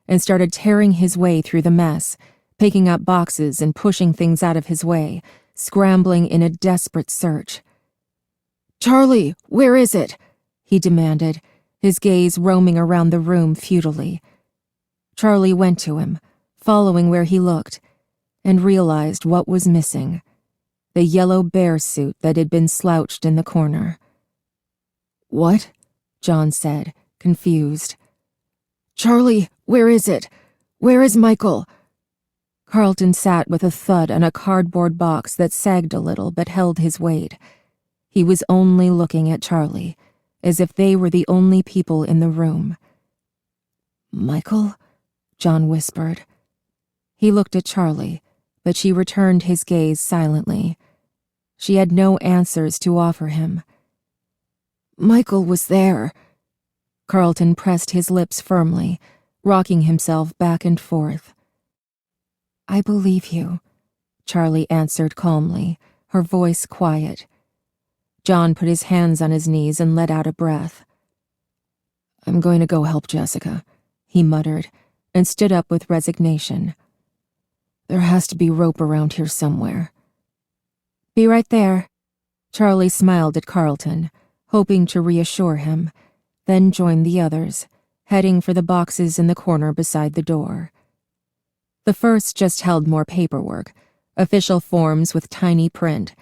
and started tearing his way through the mess, picking up boxes and pushing things out of his way, scrambling in a desperate search. "Charlie, where is it?" he demanded, his gaze roaming around the room futilely. Charlie went to him, following where he looked, and realized what was missing: the yellow bear suit that had been slouched in the corner. "What?" John said, confused. "Charlie, where is it? Where is Michael?" Carlton sat with a thud on a cardboard box that sagged a little but held his weight. He was only looking at Charlie, as if they were the only people in the room. "Michael?" John whispered. He looked at Charlie, but she returned his gaze silently. She had no answers to offer him. "Michael was there." Carlton pressed his lips firmly, rocking himself back and forth. "I believe you," Charlie answered calmly, her voice quiet. John put his hands on his knees and let out a breath. "I'm going to go help Jessica," he muttered, and stood up with resignation. "There has to be rope around here somewhere." "Be right there." Charlie smiled at Carlton, hoping to reassure him, then joined the others, heading for the boxes in the corner beside the door. The first just held more paperwork, official forms with tiny print,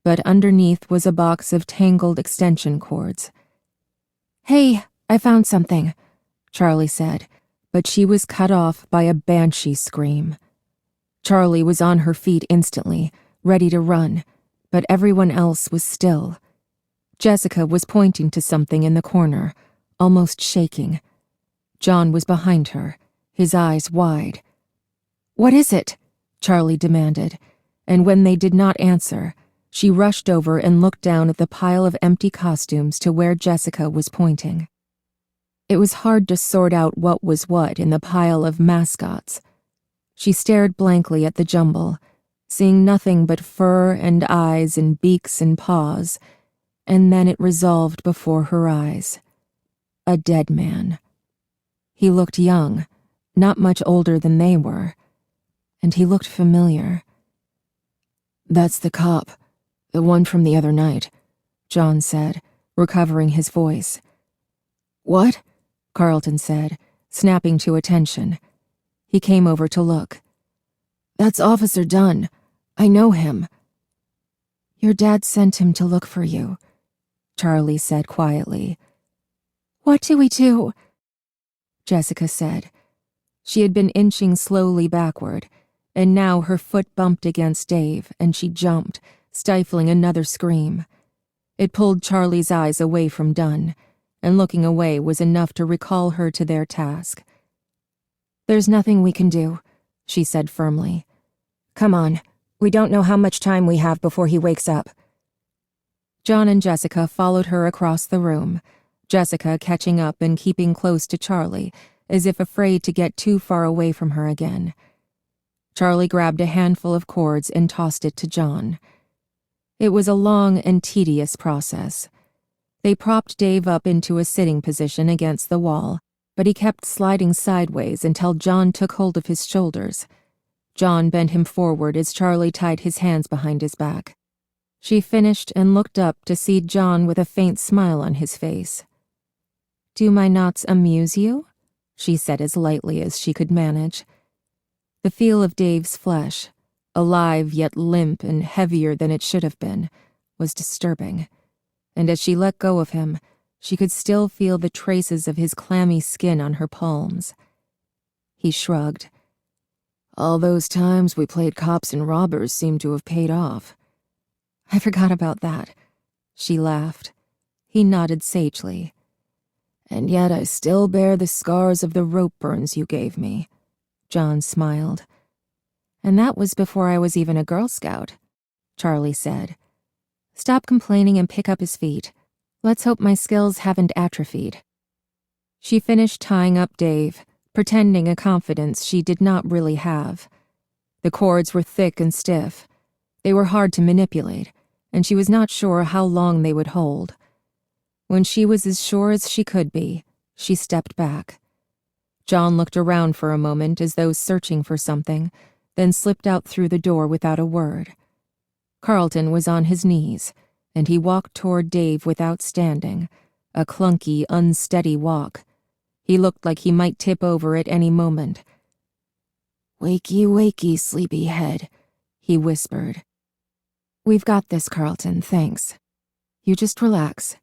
but underneath was a box of tangled extension cords. "Hey, I found something," Charlie said, but she was cut off by a banshee scream. Charlie was on her feet instantly, ready to run, but everyone else was still. Jessica was pointing to something in the corner, almost shaking. John was behind her, his eyes wide. "What is it?" Charlie demanded, and when they did not answer, she rushed over and looked down at the pile of empty costumes to where Jessica was pointing. It was hard to sort out what was what in the pile of mascots. She stared blankly at the jumble, seeing nothing but fur and eyes and beaks and paws, and then it resolved before her eyes. A dead man. He looked young, not much older than they were, and he looked familiar. "That's the cop, the one from the other night," John said, recovering his voice. "What?" Carlton said, snapping to attention. He came over to look. "That's Officer Dunn. I know him." "Your dad sent him to look for you," Charlie said quietly. "What do we do?" Jessica said. She had been inching slowly backward, and now her foot bumped against Dave, and she jumped, stifling another scream. It pulled Charlie's eyes away from Dunn, and looking away was enough to recall her to their task. "There's nothing we can do," she said firmly. "Come on, we don't know how much time we have before he wakes up." John and Jessica followed her across the room, Jessica catching up and keeping close to Charlie, as if afraid to get too far away from her again. Charlie grabbed a handful of cords and tossed it to John. It was a long and tedious process. They propped Dave up into a sitting position against the wall, but he kept sliding sideways until John took hold of his shoulders. John bent him forward as Charlie tied his hands behind his back. She finished and looked up to see John with a faint smile on his face. "Do my knots amuse you?" she said as lightly as she could manage. The feel of Dave's flesh, alive yet limp and heavier than it should have been, was disturbing, and as she let go of him, she could still feel the traces of his clammy skin on her palms. He shrugged. "All those times we played cops and robbers seem to have paid off." "I forgot about that," she laughed. He nodded sagely. "And yet I still bear the scars of the rope burns you gave me," John smiled. "And that was before I was even a Girl Scout," Charlie said. "Stop complaining and pick up his feet. Let's hope my skills haven't atrophied." She finished tying up Dave, pretending a confidence she did not really have. The cords were thick and stiff. They were hard to manipulate, and she was not sure how long they would hold. When she was as sure as she could be, she stepped back. John looked around for a moment as though searching for something, then slipped out through the door without a word. Carlton was on his knees, and he walked toward Dave without standing, a clunky, unsteady walk. He looked like he might tip over at any moment. "Wakey, wakey, sleepyhead," he whispered. "We've got this, Carlton, thanks. You just relax."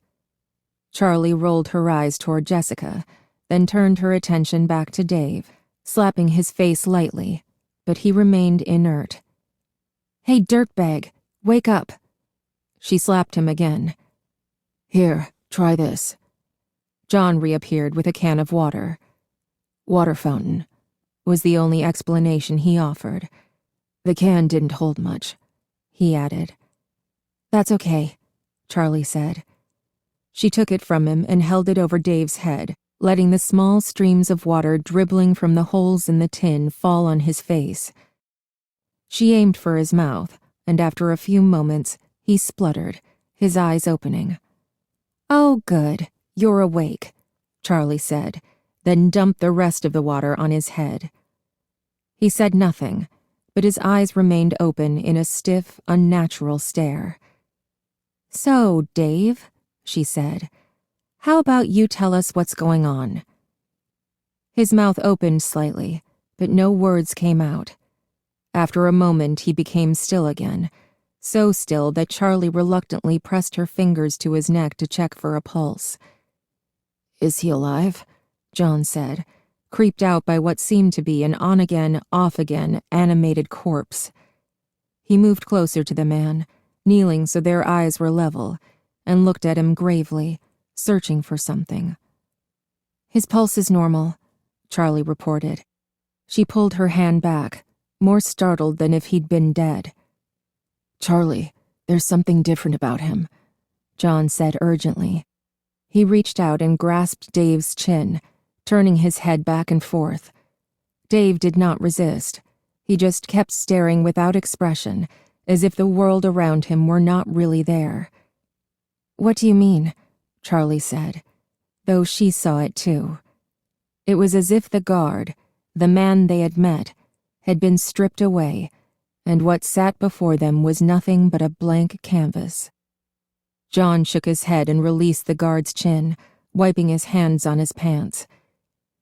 Charlie rolled her eyes toward Jessica, then turned her attention back to Dave, slapping his face lightly, but he remained inert. "Hey, dirtbag, wake up." She slapped him again. "Here, try this." John reappeared with a can of water. "Water fountain," was the only explanation he offered. "The can didn't hold much," he added. "That's okay," Charlie said. She took it from him and held it over Dave's head, letting the small streams of water dribbling from the holes in the tin fall on his face. She aimed for his mouth, and after a few moments, he spluttered, his eyes opening. "Oh, good, you're awake," Charlie said, then dumped the rest of the water on his head. He said nothing, but his eyes remained open in a stiff, unnatural stare. "So, Dave," she said, "how about you tell us what's going on?" His mouth opened slightly, but no words came out. After a moment, he became still again, so still that Charlie reluctantly pressed her fingers to his neck to check for a pulse. "Is he alive?" John said, creeped out by what seemed to be an on-again, off-again, animated corpse. He moved closer to the man, kneeling so their eyes were level, and looked at him gravely, searching for something. "His pulse is normal," Charlie reported. She pulled her hand back, more startled than if he'd been dead. "Charlie, there's something different about him," John said urgently. He reached out and grasped Dave's chin, turning his head back and forth. Dave did not resist. He just kept staring without expression, as if the world around him were not really there. "What do you mean?" Charlie said, though she saw it too. It was as if the guard, the man they had met, had been stripped away, and what sat before them was nothing but a blank canvas. John shook his head and released the guard's chin, wiping his hands on his pants.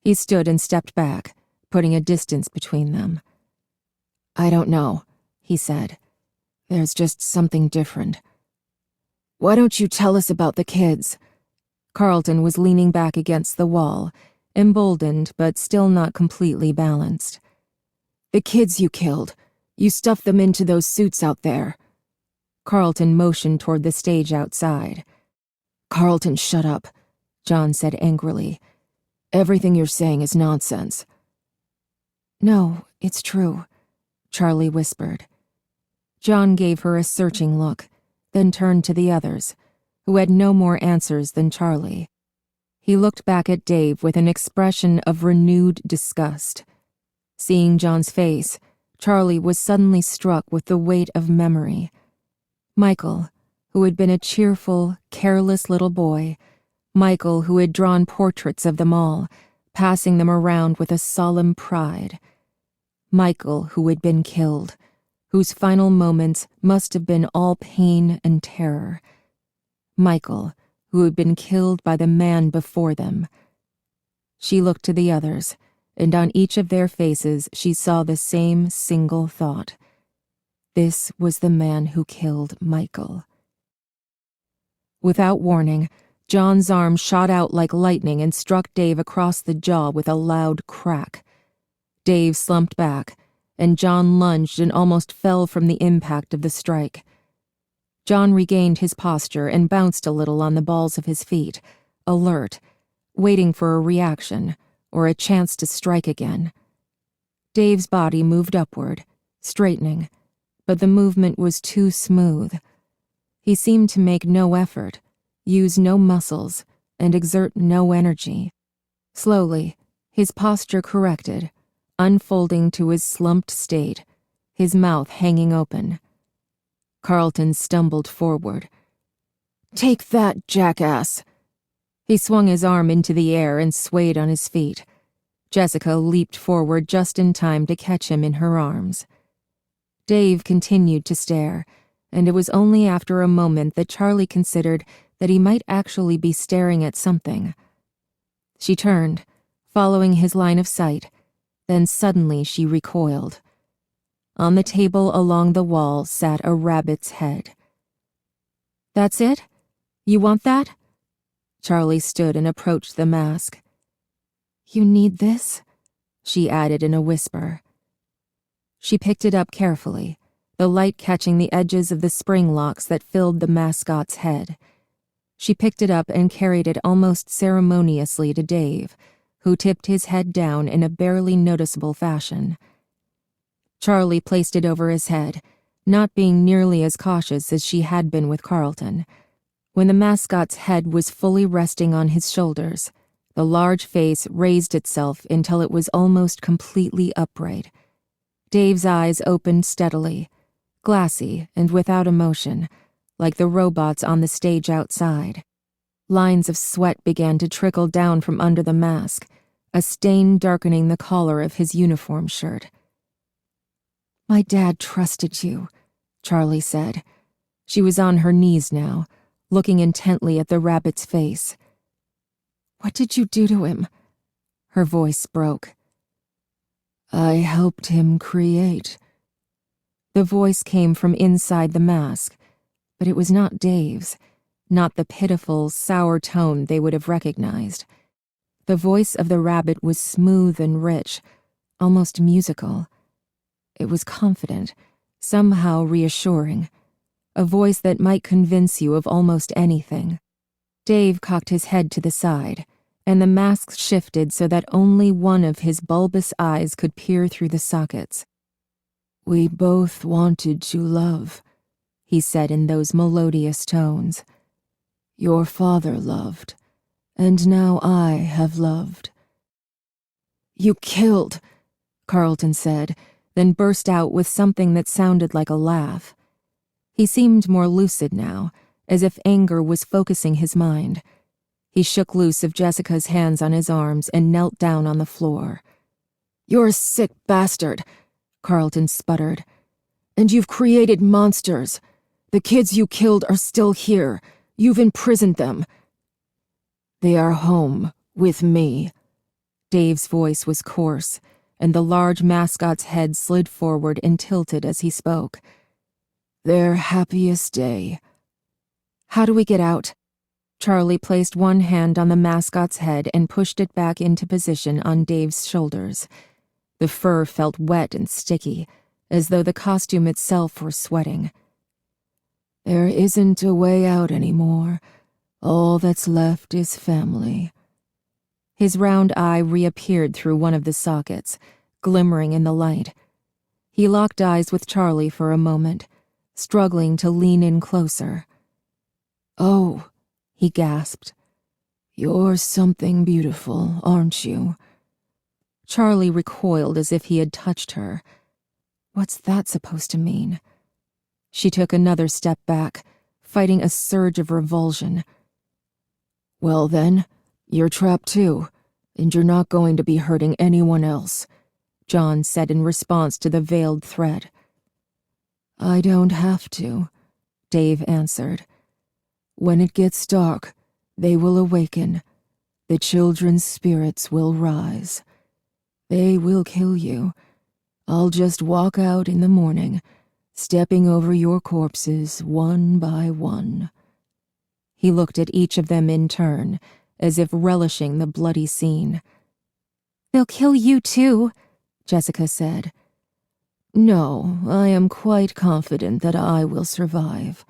He stood and stepped back, putting a distance between them. "I don't know," he said. "There's just something different." "Why don't you tell us about the kids?" Carlton was leaning back against the wall, emboldened but still not completely balanced. "The kids you killed. You stuffed them into those suits out there." Carlton motioned toward the stage outside. "Carlton, shut up," John said angrily. "Everything you're saying is nonsense." "No, it's true," Charlie whispered. John gave her a searching look, then turned to the others, who had no more answers than Charlie. He looked back at Dave with an expression of renewed disgust. Seeing John's face, Charlie was suddenly struck with the weight of memory. Michael, who had been a cheerful, careless little boy, Michael who had drawn portraits of them all, passing them around with a solemn pride. Michael who had been killed, whose final moments must have been all pain and terror. Michael, who had been killed by the man before them. She looked to the others, and on each of their faces she saw the same single thought. This was the man who killed Michael. Without warning, John's arm shot out like lightning and struck Dave across the jaw with a loud crack. Dave slumped back, and John lunged and almost fell from the impact of the strike. John regained his posture and bounced a little on the balls of his feet, alert, waiting for a reaction or a chance to strike again. Dave's body moved upward, straightening, but the movement was too smooth. He seemed to make no effort, use no muscles, and exert no energy. Slowly, his posture corrected, unfolding to his slumped state, his mouth hanging open. Carlton stumbled forward. "Take that, jackass!" He swung his arm into the air and swayed on his feet. Jessica leaped forward just in time to catch him in her arms. Dave continued to stare, and it was only after a moment that Charlie considered that he might actually be staring at something. She turned, following his line of sight, then suddenly she recoiled. On the table along the wall sat a rabbit's head. "That's it? You want that?" Charlie stood and approached the mask. "You need this?" she added in a whisper. She picked it up carefully, the light catching the edges of the spring locks that filled the mascot's head. She picked it up and carried it almost ceremoniously to Dave, who tipped his head down in a barely noticeable fashion. Charlie placed it over his head, not being nearly as cautious as she had been with Carlton. When the mascot's head was fully resting on his shoulders, the large face raised itself until it was almost completely upright. Dave's eyes opened steadily, glassy and without emotion, like the robots on the stage outside. Lines of sweat began to trickle down from under the mask, a stain darkening the collar of his uniform shirt. "My dad trusted you," Charlie said. She was on her knees now, looking intently at the rabbit's face. "What did you do to him?" Her voice broke. "I helped him create." The voice came from inside the mask, but it was not Dave's, not the pitiful, sour tone they would have recognized. The voice of the rabbit was smooth and rich, almost musical. It was confident, somehow reassuring, a voice that might convince you of almost anything. Dave cocked his head to the side, and the mask shifted so that only one of his bulbous eyes could peer through the sockets. "We both wanted to love," he said in those melodious tones. "Your father loved, and now I have loved." "You killed," Carlton said, then burst out with something that sounded like a laugh. He seemed more lucid now, as if anger was focusing his mind. He shook loose of Jessica's hands on his arms and knelt down on the floor. "You're a sick bastard," Carlton sputtered. "And you've created monsters. The kids you killed are still here. You've imprisoned them." "They are home, with me." Dave's voice was coarse, and the large mascot's head slid forward and tilted as he spoke. "Their happiest day." "How do we get out?" Charlie placed one hand on the mascot's head and pushed it back into position on Dave's shoulders. The fur felt wet and sticky, as though the costume itself were sweating. "There isn't a way out anymore. All that's left is family." His round eye reappeared through one of the sockets, glimmering in the light. He locked eyes with Charlie for a moment, struggling to lean in closer. "Oh," he gasped. "You're something beautiful, aren't you?" Charlie recoiled as if he had touched her. What's that supposed to mean? She took another step back, fighting a surge of revulsion. "Well then, you're trapped too, and you're not going to be hurting anyone else," John said in response to the veiled threat. "I don't have to," Dave answered. "When it gets dark, they will awaken. The children's spirits will rise. They will kill you. I'll just walk out in the morning, stepping over your corpses one by one." He looked at each of them in turn, as if relishing the bloody scene. "They'll kill you too," Jessica said. "No, I am quite confident that I will survive."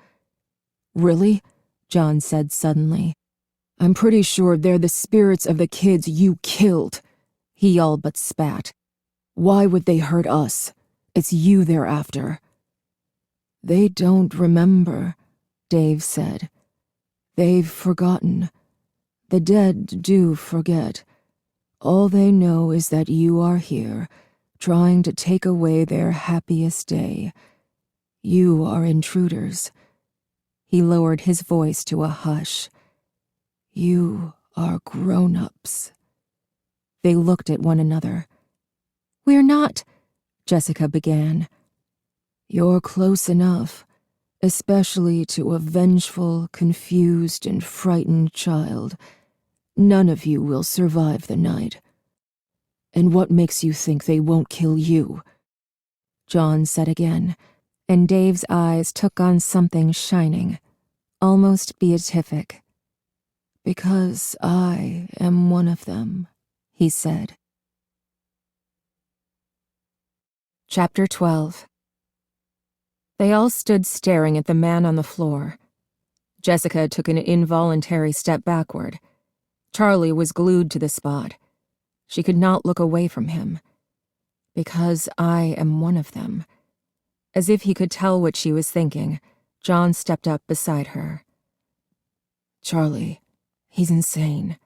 "Really?" John said suddenly. "I'm pretty sure they're the spirits of the kids you killed." He all but spat. "Why would they hurt us? It's you they're after." "They don't remember," Dave said. "They've forgotten. The dead do forget. All they know is that you are here, trying to take away their happiest day. You are intruders." He lowered his voice to a hush. "You are grown-ups. They looked at one another. "We're not," Jessica began. "You're close enough, especially to a vengeful, confused, and frightened child. None of you will survive the night. And what makes you think they won't kill you?" John said again, and Dave's eyes took on something shining, almost beatific. "Because I am one of them," he said. Chapter 12. They all stood staring at the man on the floor. Jessica took an involuntary step backward. Charlie was glued to the spot. She could not look away from him. "Because I am one of them." As if he could tell what she was thinking, John stepped up beside her. "Charlie, he's insane,"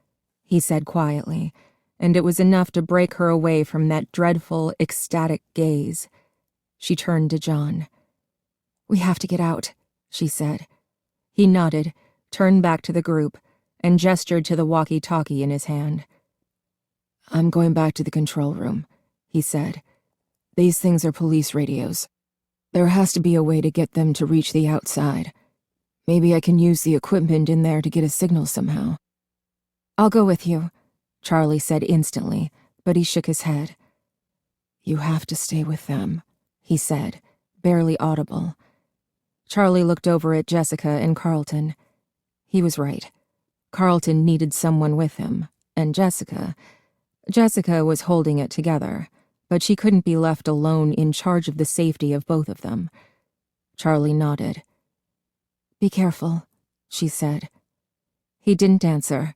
he said quietly, and it was enough to break her away from that dreadful, ecstatic gaze. She turned to John. "We have to get out," she said. He nodded, turned back to the group, and gestured to the walkie-talkie in his hand. "I'm going back to the control room," he said. "These things are police radios. There has to be a way to get them to reach the outside. Maybe I can use the equipment in there to get a signal somehow." "I'll go with you," Charlie said instantly, but he shook his head. "You have to stay with them," he said, barely audible. Charlie looked over at Jessica and Carlton. He was right. Carlton needed someone with him, and Jessica was holding it together, but she couldn't be left alone in charge of the safety of both of them. Charlie nodded. "Be careful," she said. He didn't answer.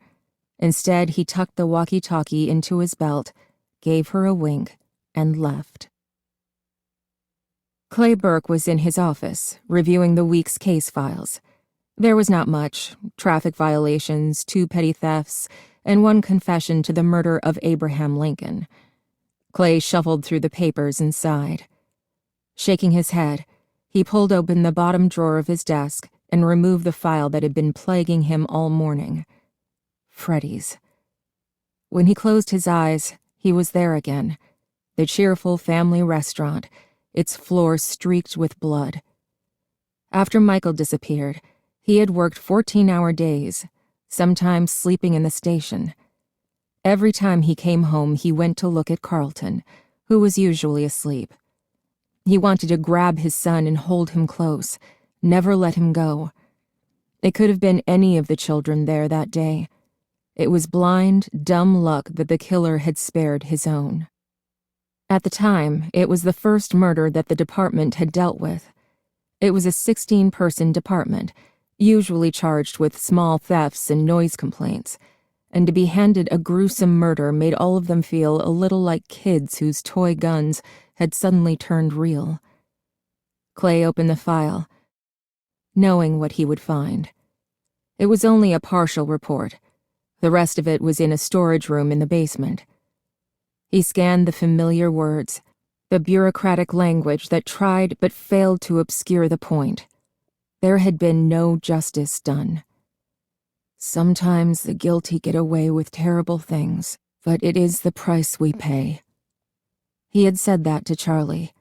Instead, he tucked the walkie-talkie into his belt, gave her a wink, and left. Clay Burke was in his office, reviewing the week's case files. There was not much: traffic violations, 2 petty thefts, and 1 confession to the murder of Abraham Lincoln. Clay shuffled through the papers and sighed. Shaking his head, he pulled open the bottom drawer of his desk and removed the file that had been plaguing him all morning. Freddy's. When he closed his eyes, he was there again. The cheerful family restaurant, its floor streaked with blood. After Michael disappeared, he had worked 14-hour days, sometimes sleeping in the station. Every time he came home, he went to look at Carlton, who was usually asleep. He wanted to grab his son and hold him close, never let him go. It could have been any of the children there that day. It was blind, dumb luck that the killer had spared his own. At the time, it was the first murder that the department had dealt with. It was a 16-person department, usually charged with small thefts and noise complaints, and to be handed a gruesome murder made all of them feel a little like kids whose toy guns had suddenly turned real. Clay opened the file, knowing what he would find. It was only a partial report. The rest of it was in a storage room in the basement. He scanned the familiar words, the bureaucratic language that tried but failed to obscure the point. There had been no justice done. "Sometimes the guilty get away with terrible things, but it is the price we pay." He had said that to Charlie.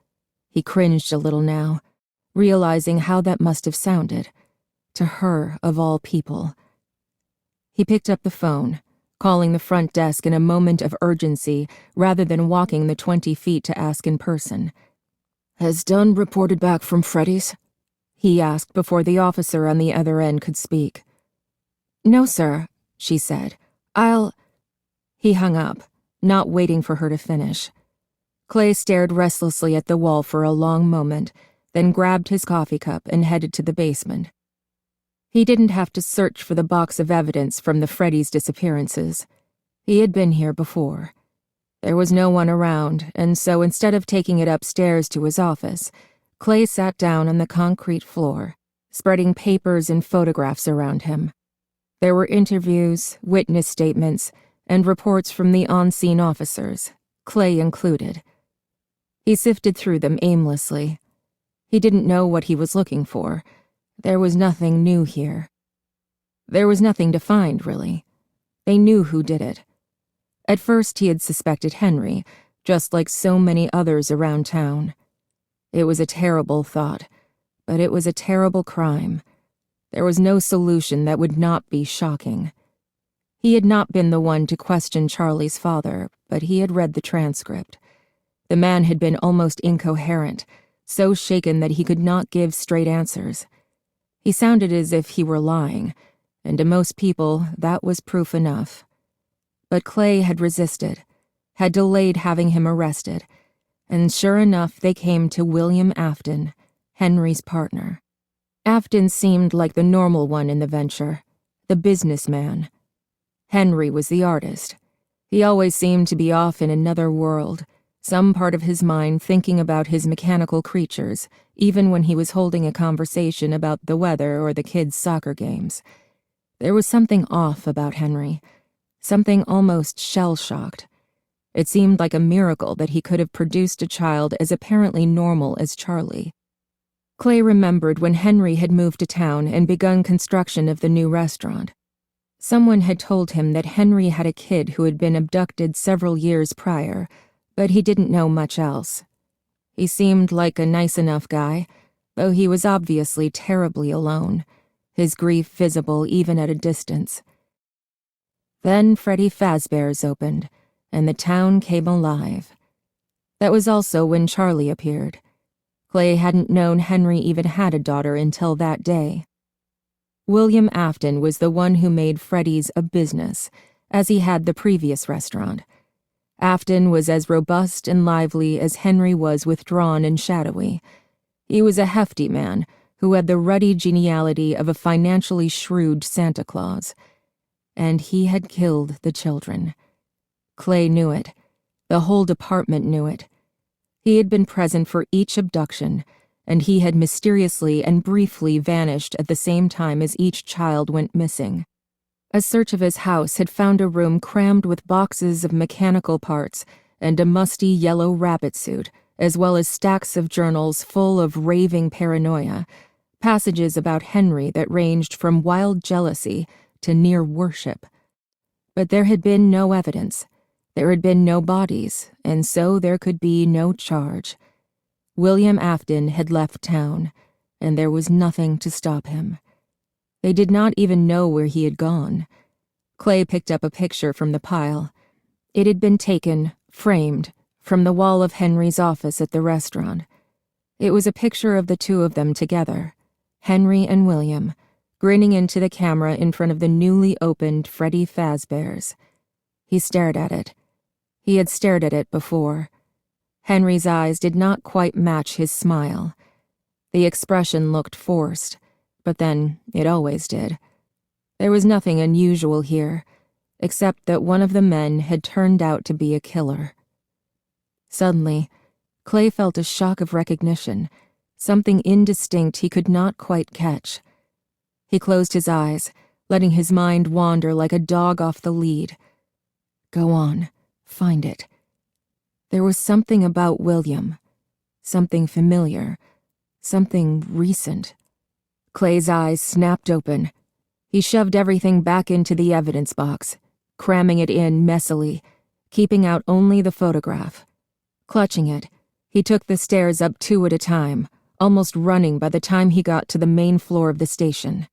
He cringed a little now, realizing how that must have sounded, to her of all people. He picked up the phone, calling the front desk in a moment of urgency rather than walking the 20 feet to ask in person. "Has Dunn reported back from Freddy's?" he asked before the officer on the other end could speak. "No, sir," she said. He hung up, not waiting for her to finish. Clay stared restlessly at the wall for a long moment, then grabbed his coffee cup and headed to the basement. He didn't have to search for the box of evidence from the Freddy's disappearances. He had been here before. There was no one around, and so instead of taking it upstairs to his office, Clay sat down on the concrete floor, spreading papers and photographs around him. There were interviews, witness statements, and reports from the on-scene officers, Clay included. He sifted through them aimlessly. He didn't know what he was looking for. There was nothing new here. There was nothing to find, really. They knew who did it. At first he had suspected Henry, just like so many others around town. It was a terrible thought, but it was a terrible crime. There was no solution that would not be shocking. He had not been the one to question Charlie's father, but he had read the transcript. The man had been almost incoherent, so shaken that he could not give straight answers. He sounded as if he were lying, and to most people that was proof enough. But Clay had resisted, had delayed having him arrested, and sure enough they came to William Afton, Henry's partner. Afton seemed like the normal one in the venture, the businessman. Henry was the artist. He always seemed to be off in another world, some part of his mind thinking about his mechanical creatures, even when he was holding a conversation about the weather or the kids' soccer games. There was something off about Henry, something almost shell-shocked. It seemed like a miracle that he could have produced a child as apparently normal as Charlie. Clay remembered when Henry had moved to town and begun construction of the new restaurant. Someone had told him that Henry had a kid who had been abducted several years prior, but he didn't know much else. He seemed like a nice enough guy, though he was obviously terribly alone, his grief visible even at a distance. Then Freddy Fazbear's opened, and the town came alive. That was also when Charlie appeared. Clay hadn't known Henry even had a daughter until that day. William Afton was the one who made Freddy's a business, as he had the previous restaurant. Afton was as robust and lively as Henry was withdrawn and shadowy. He was a hefty man who had the ruddy geniality of a financially shrewd Santa Claus. And he had killed the children. Clay knew it. The whole department knew it. He had been present for each abduction, and he had mysteriously and briefly vanished at the same time as each child went missing. A search of his house had found a room crammed with boxes of mechanical parts and a musty yellow rabbit suit, as well as stacks of journals full of raving paranoia, passages about Henry that ranged from wild jealousy to near worship. But there had been no evidence. There had been no bodies, and so there could be no charge. William Afton had left town, and there was nothing to stop him. They did not even know where he had gone. Clay picked up a picture from the pile. It had been taken, framed, from the wall of Henry's office at the restaurant. It was a picture of the two of them together, Henry and William, grinning into the camera in front of the newly opened Freddy Fazbear's. He stared at it. He had stared at it before. Henry's eyes did not quite match his smile. The expression looked forced, but then it always did. There was nothing unusual here, except that one of the men had turned out to be a killer. Suddenly, Clay felt a shock of recognition, something indistinct he could not quite catch. He closed his eyes, letting his mind wander like a dog off the lead. Go on, find it. There was something about William, something familiar, something recent. Clay's eyes snapped open. He shoved everything back into the evidence box, cramming it in messily, keeping out only the photograph. Clutching it, he took the stairs up 2 at a time, almost running by the time he got to the main floor of the station.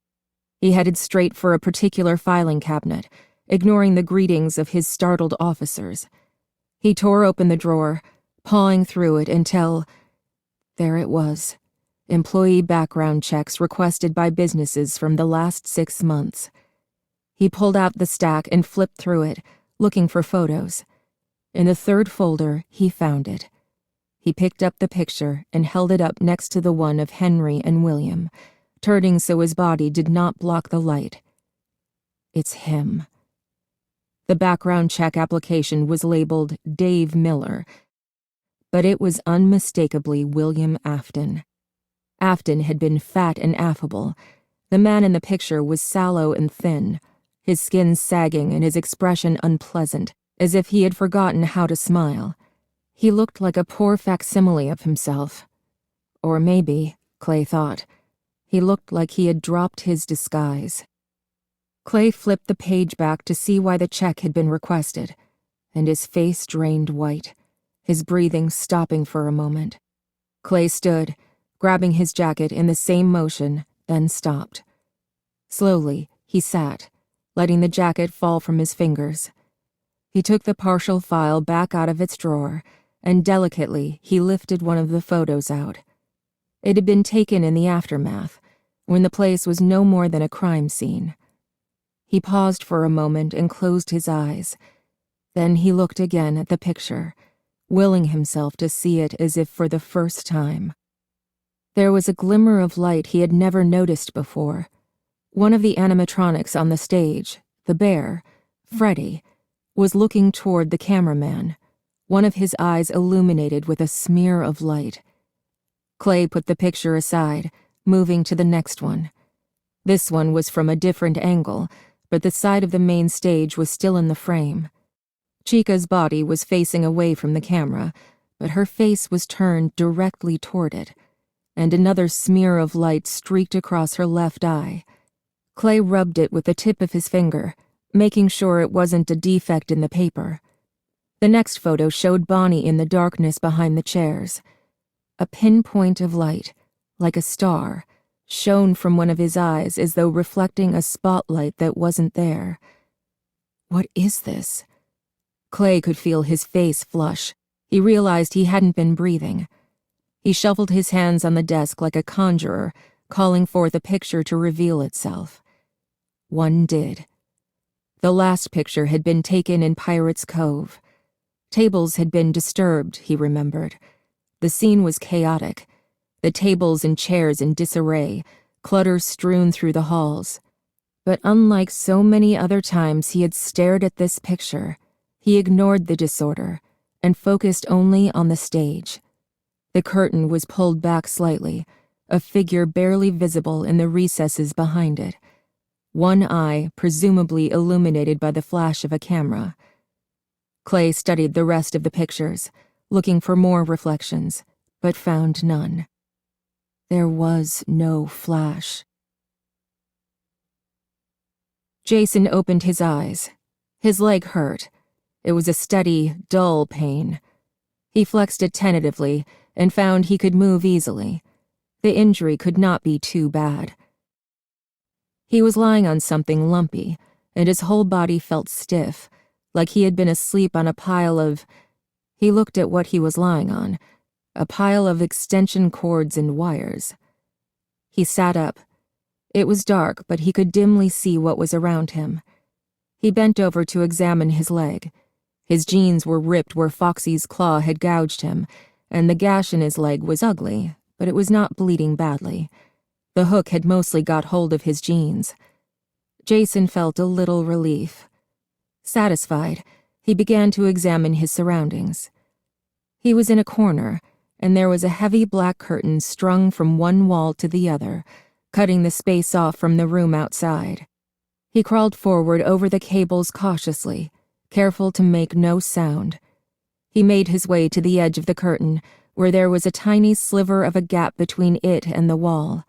He headed straight for a particular filing cabinet, ignoring the greetings of his startled officers. He tore open the drawer, pawing through it until... there it was. Employee background checks requested by businesses from the last 6 months. He pulled out the stack and flipped through it, looking for photos. In the 3rd folder, he found it. He picked up the picture and held it up next to the one of Henry and William, turning so his body did not block the light. It's him. The background check application was labeled Dave Miller, but it was unmistakably William Afton. Afton had been fat and affable. The man in the picture was sallow and thin, his skin sagging and his expression unpleasant, as if he had forgotten how to smile. He looked like a poor facsimile of himself. Or maybe, Clay thought, he looked like he had dropped his disguise. Clay flipped the page back to see why the check had been requested. and his face drained white, his breathing stopping for a moment. Clay stood, grabbing his jacket in the same motion, then stopped. Slowly, he sat, letting the jacket fall from his fingers. He took the partial file back out of its drawer, and delicately he lifted one of the photos out. It had been taken in the aftermath, when the place was no more than a crime scene. He paused for a moment and closed his eyes. Then he looked again at the picture, willing himself to see it as if for the first time. There was a glimmer of light he had never noticed before. One of the animatronics on the stage, the bear, Freddy, was looking toward the cameraman, one of his eyes illuminated with a smear of light. Clay put the picture aside, moving to the next one. This one was from a different angle, but the side of the main stage was still in the frame. Chica's body was facing away from the camera, but her face was turned directly toward it, and another smear of light streaked across her left eye. Clay rubbed it with the tip of his finger, making sure it wasn't a defect in the paper. The next photo showed Bonnie in the darkness behind the chairs. A pinpoint of light, like a star, shone from one of his eyes as though reflecting a spotlight that wasn't there. What is this? Clay could feel his face flush. He realized he hadn't been breathing. He shuffled his hands on the desk like a conjurer, calling forth a picture to reveal itself. One did. The last picture had been taken in Pirates Cove. Tables had been disturbed, he remembered. The scene was chaotic. The tables and chairs in disarray, clutter strewn through the halls. But unlike so many other times he had stared at this picture, he ignored the disorder and focused only on the stage. The curtain was pulled back slightly, a figure barely visible in the recesses behind it. One eye presumably illuminated by the flash of a camera. Clay studied the rest of the pictures, looking for more reflections, but found none. There was no flash. Jason opened his eyes. His leg hurt. It was a steady, dull pain. He flexed it tentatively and found he could move easily. The injury could not be too bad. He was lying on something lumpy, and his whole body felt stiff, like he had been asleep on a pile of... He looked at what he was lying on, a pile of extension cords and wires. He sat up. It was dark, but he could dimly see what was around him. He bent over to examine his leg. His jeans were ripped where Foxy's claw had gouged him, and the gash in his leg was ugly, but it was not bleeding badly. The hook had mostly got hold of his jeans. Jason felt a little relief. Satisfied, he began to examine his surroundings. He was in a corner, and there was a heavy black curtain strung from one wall to the other, cutting the space off from the room outside. He crawled forward over the cables cautiously, careful to make no sound. He made his way to the edge of the curtain, where there was a tiny sliver of a gap between it and the wall.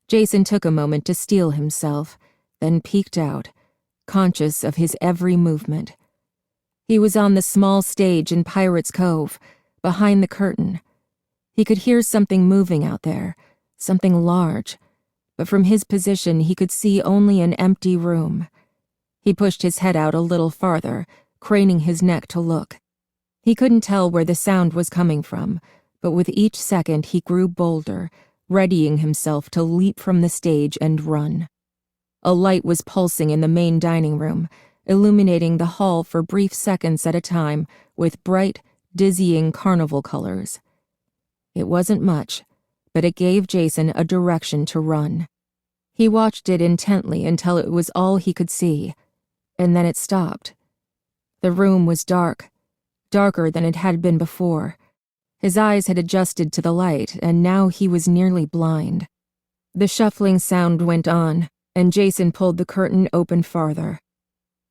Jason took a moment to steel himself, then peeked out, conscious of his every movement. He was on the small stage in Pirates Cove, behind the curtain. He could hear something moving out there, something large, but from his position he could see only an empty room. He pushed his head out a little farther, craning his neck to look. He couldn't tell where the sound was coming from, but with each second he grew bolder, readying himself to leap from the stage and run. A light was pulsing in the main dining room, illuminating the hall for brief seconds at a time with bright, dizzying carnival colors. It wasn't much, but it gave Jason a direction to run. He watched it intently until it was all he could see, and then it stopped. The room was dark, darker than it had been before. His eyes had adjusted to the light, and now he was nearly blind. The shuffling sound went on, and Jason pulled the curtain open farther.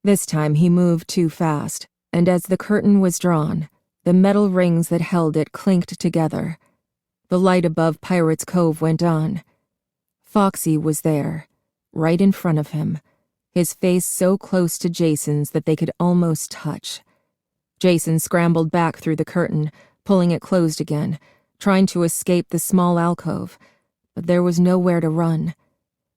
This time he moved too fast, and as the curtain was drawn, the metal rings that held it clinked together. The light above Pirates Cove went on. Foxy was there, right in front of him, his face so close to Jason's that they could almost touch. Jason scrambled back through the curtain, pulling it closed again, trying to escape the small alcove, but there was nowhere to run.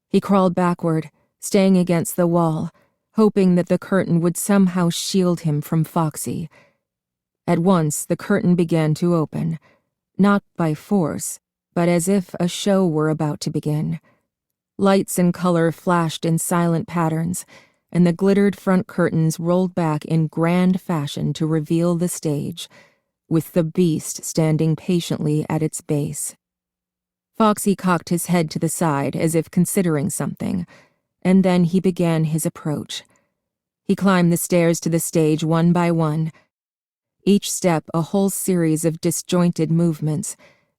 He crawled backward, staying against the wall, hoping that the curtain would somehow shield him from Foxy. At once, the curtain began to open, not by force, but as if a show were about to begin. Lights and color flashed in silent patterns, and the glittered front curtains rolled back in grand fashion to reveal the stage, with the beast standing patiently at its base. Foxy cocked his head to the side as if considering something, and then he began his approach. He climbed the stairs to the stage one by one, each step a whole series of disjointed movements,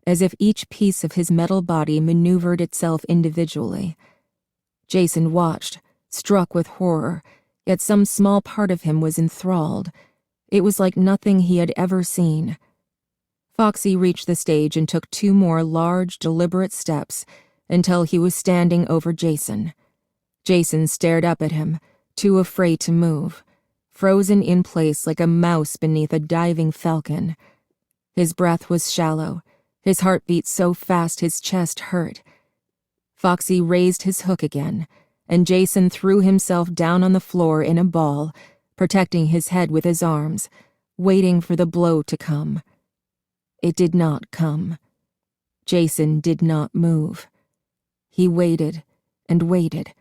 as if each piece of his metal body maneuvered itself individually. Jason watched, struck with horror, yet some small part of him was enthralled. It was like nothing he had ever seen. Foxy reached the stage and took 2 more large, deliberate steps until he was standing over Jason. Jason stared up at him, too afraid to move, frozen in place like a mouse beneath a diving falcon. His breath was shallow, his heart beat so fast his chest hurt. Foxy raised his hook again, and Jason threw himself down on the floor in a ball, protecting his head with his arms, waiting for the blow to come. It did not come. Jason did not move. He waited and waited,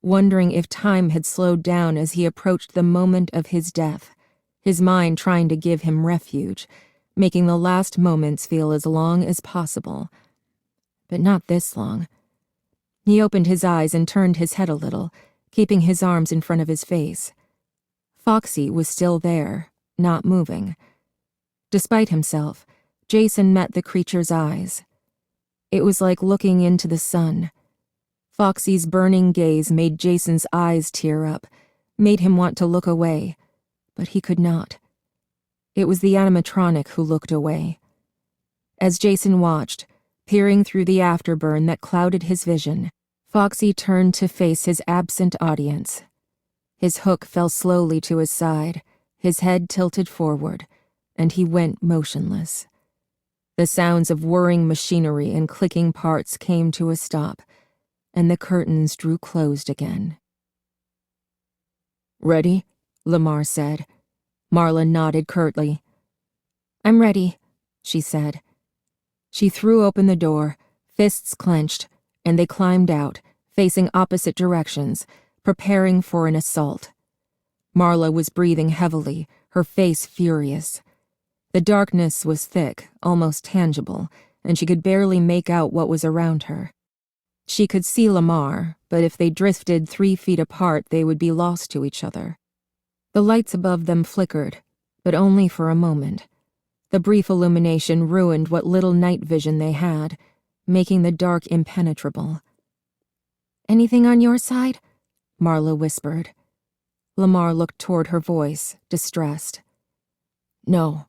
wondering if time had slowed down as he approached the moment of his death, his mind trying to give him refuge, making the last moments feel as long as possible. But not this long. He opened his eyes and turned his head a little, keeping his arms in front of his face. Foxy was still there, not moving. Despite himself, Jason met the creature's eyes. It was like looking into the sun. Foxy's burning gaze made Jason's eyes tear up, made him want to look away, but he could not. It was the animatronic who looked away. As Jason watched, peering through the afterburn that clouded his vision, Foxy turned to face his absent audience. His hook fell slowly to his side, his head tilted forward, and he went motionless. The sounds of whirring machinery and clicking parts came to a stop, and the curtains drew closed again. "Ready?" Lamar said. Marla nodded curtly. "I'm ready," she said. She threw open the door, fists clenched, and they climbed out, facing opposite directions, preparing for an assault. Marla was breathing heavily, her face furious. The darkness was thick, almost tangible, and she could barely make out what was around her. She could see Lamar, but if they drifted 3 feet apart, they would be lost to each other. The lights above them flickered, but only for a moment. The brief illumination ruined what little night vision they had, making the dark impenetrable. "Anything on your side?" Marla whispered. Lamar looked toward her voice, distressed. "No.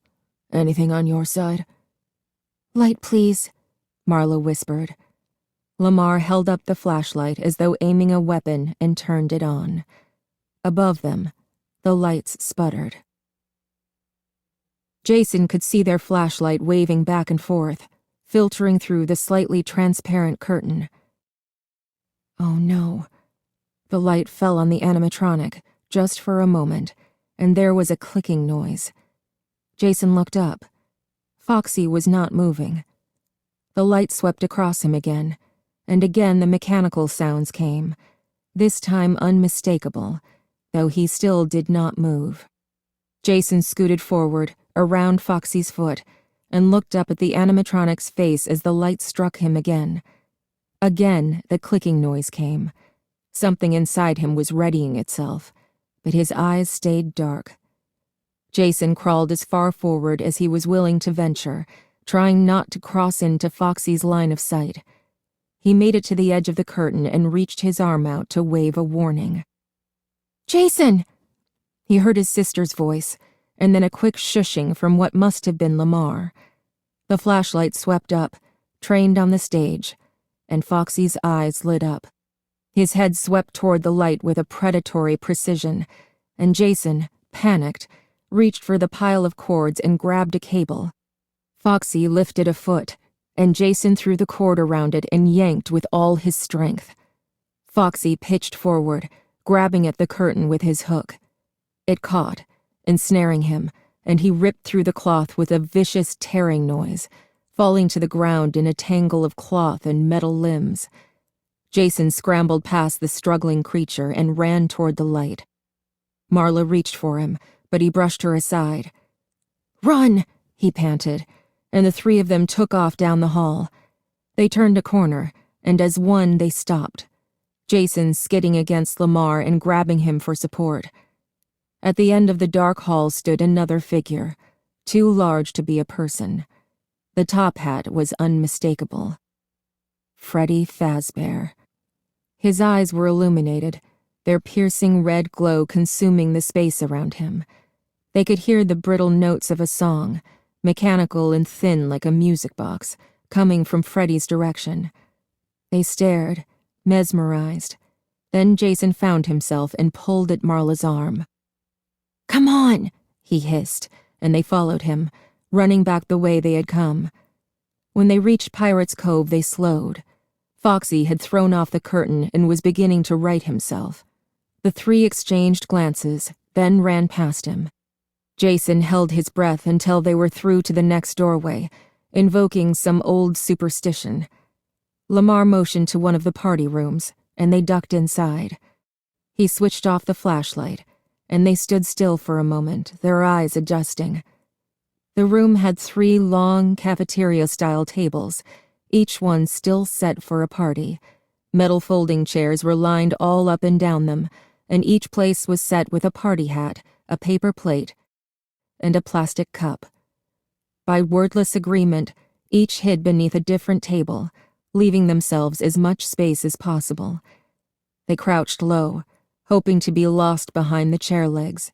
Anything on your side?" "Light, please," Marla whispered. Lamar held up the flashlight as though aiming a weapon and turned it on. Above them, the lights sputtered. Jason could see their flashlight waving back and forth, filtering through the slightly transparent curtain. Oh no. The light fell on the animatronic, just for a moment, and there was a clicking noise. Jason looked up. Foxy was not moving. The light swept across him again, and again the mechanical sounds came, this time unmistakable, though he still did not move. Jason scooted forward, around Foxy's foot, and looked up at the animatronic's face as the light struck him again. Again, the clicking noise came. Something inside him was readying itself, but his eyes stayed dark. Jason crawled as far forward as he was willing to venture, trying not to cross into Foxy's line of sight. He made it to the edge of the curtain and reached his arm out to wave a warning. "Jason!" He heard his sister's voice, and then a quick shushing from what must have been Lamar. The flashlight swept up, trained on the stage, and Foxy's eyes lit up. His head swept toward the light with a predatory precision, and Jason, panicked, reached for the pile of cords and grabbed a cable. Foxy lifted a foot, and Jason threw the cord around it and yanked with all his strength. Foxy pitched forward, grabbing at the curtain with his hook. It caught, ensnaring him, and he ripped through the cloth with a vicious tearing noise, falling to the ground in a tangle of cloth and metal limbs. Jason scrambled past the struggling creature and ran toward the light. Marla reached for him, but he brushed her aside. "Run!" he panted, and the three of them took off down the hall. They turned a corner, and as one they stopped, Jason skidding against Lamar and grabbing him for support. At the end of the dark hall stood another figure, too large to be a person. The top hat was unmistakable. Freddy Fazbear. His eyes were illuminated, their piercing red glow consuming the space around him. They could hear the brittle notes of a song, mechanical and thin like a music box, coming from Freddy's direction. They stared, mesmerized. Then Jason found himself and pulled at Marla's arm. "Come on," he hissed, and they followed him, running back the way they had come. When they reached Pirate's Cove, they slowed. Foxy had thrown off the curtain and was beginning to right himself. The three exchanged glances, then ran past him. Jason held his breath until they were through to the next doorway, invoking some old superstition. Lamar motioned to one of the party rooms, and they ducked inside. He switched off the flashlight, and they stood still for a moment, their eyes adjusting. The room had 3 long cafeteria-style tables, each one still set for a party. Metal folding chairs were lined all up and down them, and each place was set with a party hat, a paper plate, and a plastic cup. By wordless agreement, each hid beneath a different table, leaving themselves as much space as possible. They crouched low, hoping to be lost behind the chair legs,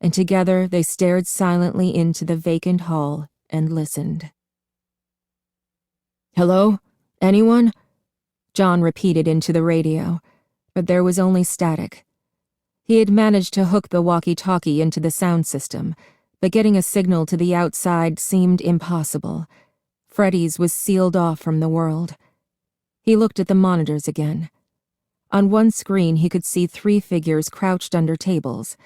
and together they stared silently into the vacant hall and listened. "Hello? Anyone?" John repeated into the radio, but there was only static. He had managed to hook the walkie-talkie into the sound system, but getting a signal to the outside seemed impossible. Freddy's was sealed off from the world. He looked at the monitors again. On one screen he could see 3 figures crouched under tables.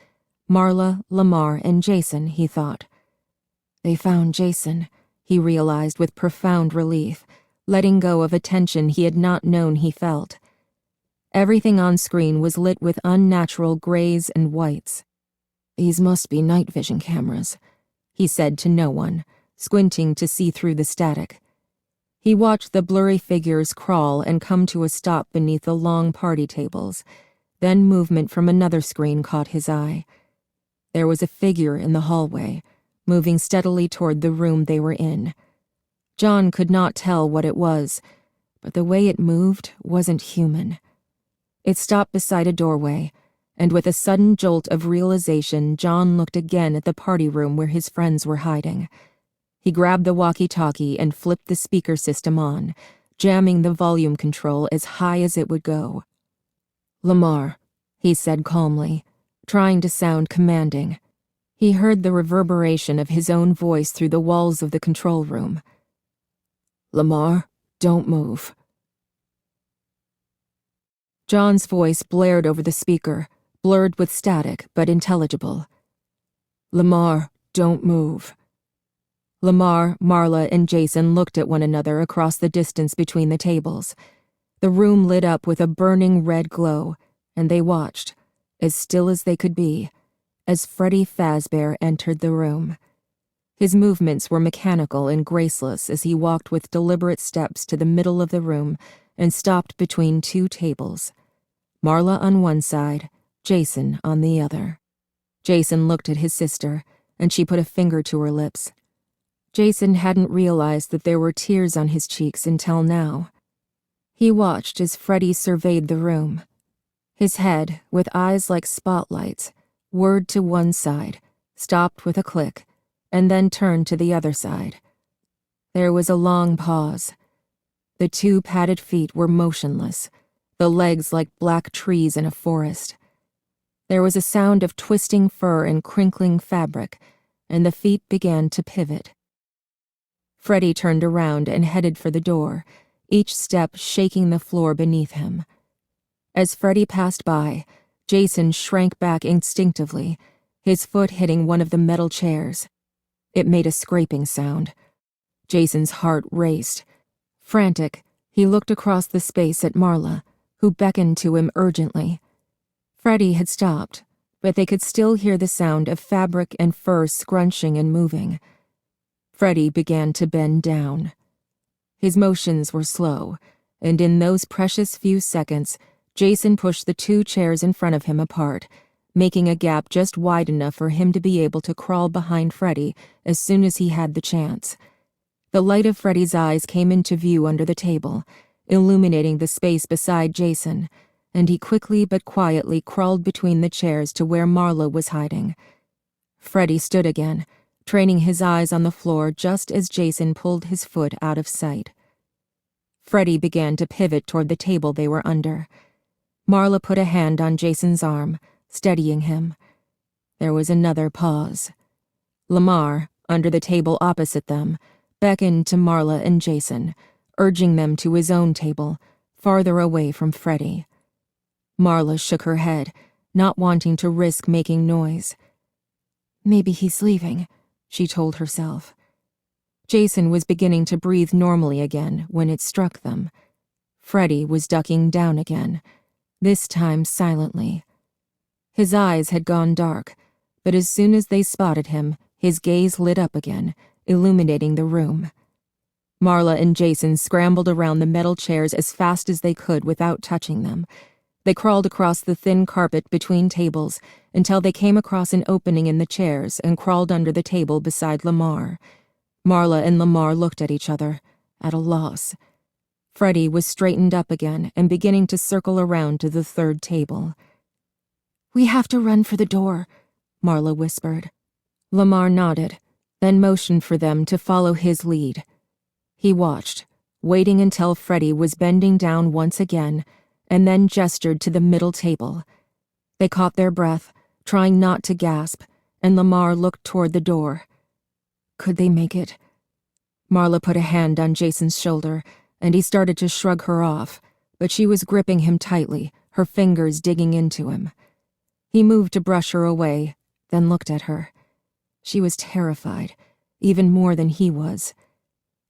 Marla, Lamar, and Jason, he thought. They found Jason, he realized with profound relief, letting go of a tension he had not known he felt. Everything on screen was lit with unnatural grays and whites. "These must be night vision cameras," he said to no one, squinting to see through the static. He watched the blurry figures crawl and come to a stop beneath the long party tables. Then movement from another screen caught his eye. There was a figure in the hallway, moving steadily toward the room they were in. John could not tell what it was, but the way it moved wasn't human. It stopped beside a doorway, and with a sudden jolt of realization, John looked again at the party room where his friends were hiding. He grabbed the walkie-talkie and flipped the speaker system on, jamming the volume control as high as it would go. "Lamar," he said calmly, trying to sound commanding. He heard the reverberation of his own voice through the walls of the control room. "Lamar, don't move." John's voice blared over the speaker, blurred with static but intelligible. "Lamar, don't move." Lamar, Marla, and Jason looked at one another across the distance between the tables. The room lit up with a burning red glow, and they watched, as still as they could be, as Freddy Fazbear entered the room. His movements were mechanical and graceless as he walked with deliberate steps to the middle of the room and stopped between 2 tables. Marla on one side, Jason on the other. Jason looked at his sister, and she put a finger to her lips. Jason hadn't realized that there were tears on his cheeks until now. He watched as Freddy surveyed the room. His head, with eyes like spotlights, whirred to one side, stopped with a click, and then turned to the other side. There was a long pause. The 2 padded feet were motionless, the legs like black trees in a forest. There was a sound of twisting fur and crinkling fabric, and the feet began to pivot. Freddie turned around and headed for the door, each step shaking the floor beneath him. As Freddie passed by, Jason shrank back instinctively, his foot hitting one of the metal chairs. It made a scraping sound. Jason's heart raced. Frantic, he looked across the space at Marla, who beckoned to him urgently. Freddie had stopped, but they could still hear the sound of fabric and fur scrunching and moving. Freddie began to bend down. His motions were slow, and in those precious few seconds, Jason pushed the two chairs in front of him apart, making a gap just wide enough for him to be able to crawl behind Freddie as soon as he had the chance. The light of Freddie's eyes came into view under the table, illuminating the space beside Jason, and he quickly but quietly crawled between the chairs to where Marla was hiding. Freddie stood again, training his eyes on the floor just as Jason pulled his foot out of sight. Freddie began to pivot toward the table they were under. Marla put a hand on Jason's arm, steadying him. There was another pause. Lamar, under the table opposite them, beckoned to Marla and Jason, urging them to his own table, farther away from Freddie. Marla shook her head, not wanting to risk making noise. Maybe he's leaving, she told herself. Jason was beginning to breathe normally again when it struck them. Freddie was ducking down again, this time silently. His eyes had gone dark, but as soon as they spotted him, his gaze lit up again, illuminating the room. Marla and Jason scrambled around the metal chairs as fast as they could without touching them. They crawled across the thin carpet between tables until they came across an opening in the chairs and crawled under the table beside Lamar. Marla and Lamar looked at each other, at a loss. Freddie was straightened up again and beginning to circle around to the third table. "We have to run for the door," Marla whispered. Lamar nodded, then motioned for them to follow his lead. He watched, waiting until Freddie was bending down once again, and then gestured to the middle table. They caught their breath, trying not to gasp, and Lamar looked toward the door. Could they make it? Marla put a hand on Jason's shoulder, and he started to shrug her off, but she was gripping him tightly, her fingers digging into him. He moved to brush her away, then looked at her. She was terrified, even more than he was.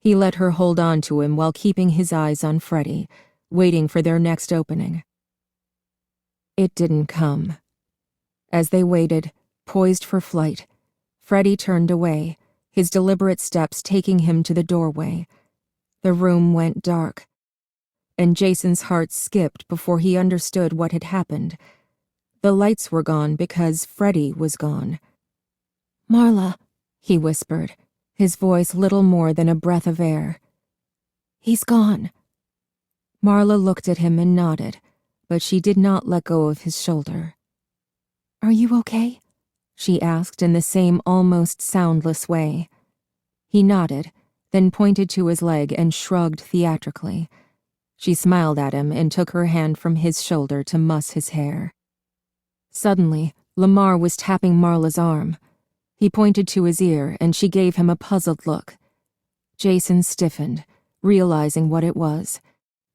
He let her hold on to him while keeping his eyes on Freddie, waiting for their next opening. It didn't come. As they waited, poised for flight, Freddie turned away, his deliberate steps taking him to the doorway. The room went dark, and Jason's heart skipped before he understood what had happened. The lights were gone because Freddie was gone. "Marla," he whispered, his voice little more than a breath of air. "He's gone." Marla looked at him and nodded, but she did not let go of his shoulder. "Are you okay?" she asked in the same almost soundless way. He nodded, then pointed to his leg and shrugged theatrically. She smiled at him and took her hand from his shoulder to muss his hair. Suddenly, Lamar was tapping Marla's arm. He pointed to his ear, and she gave him a puzzled look. Jason stiffened, realizing what it was,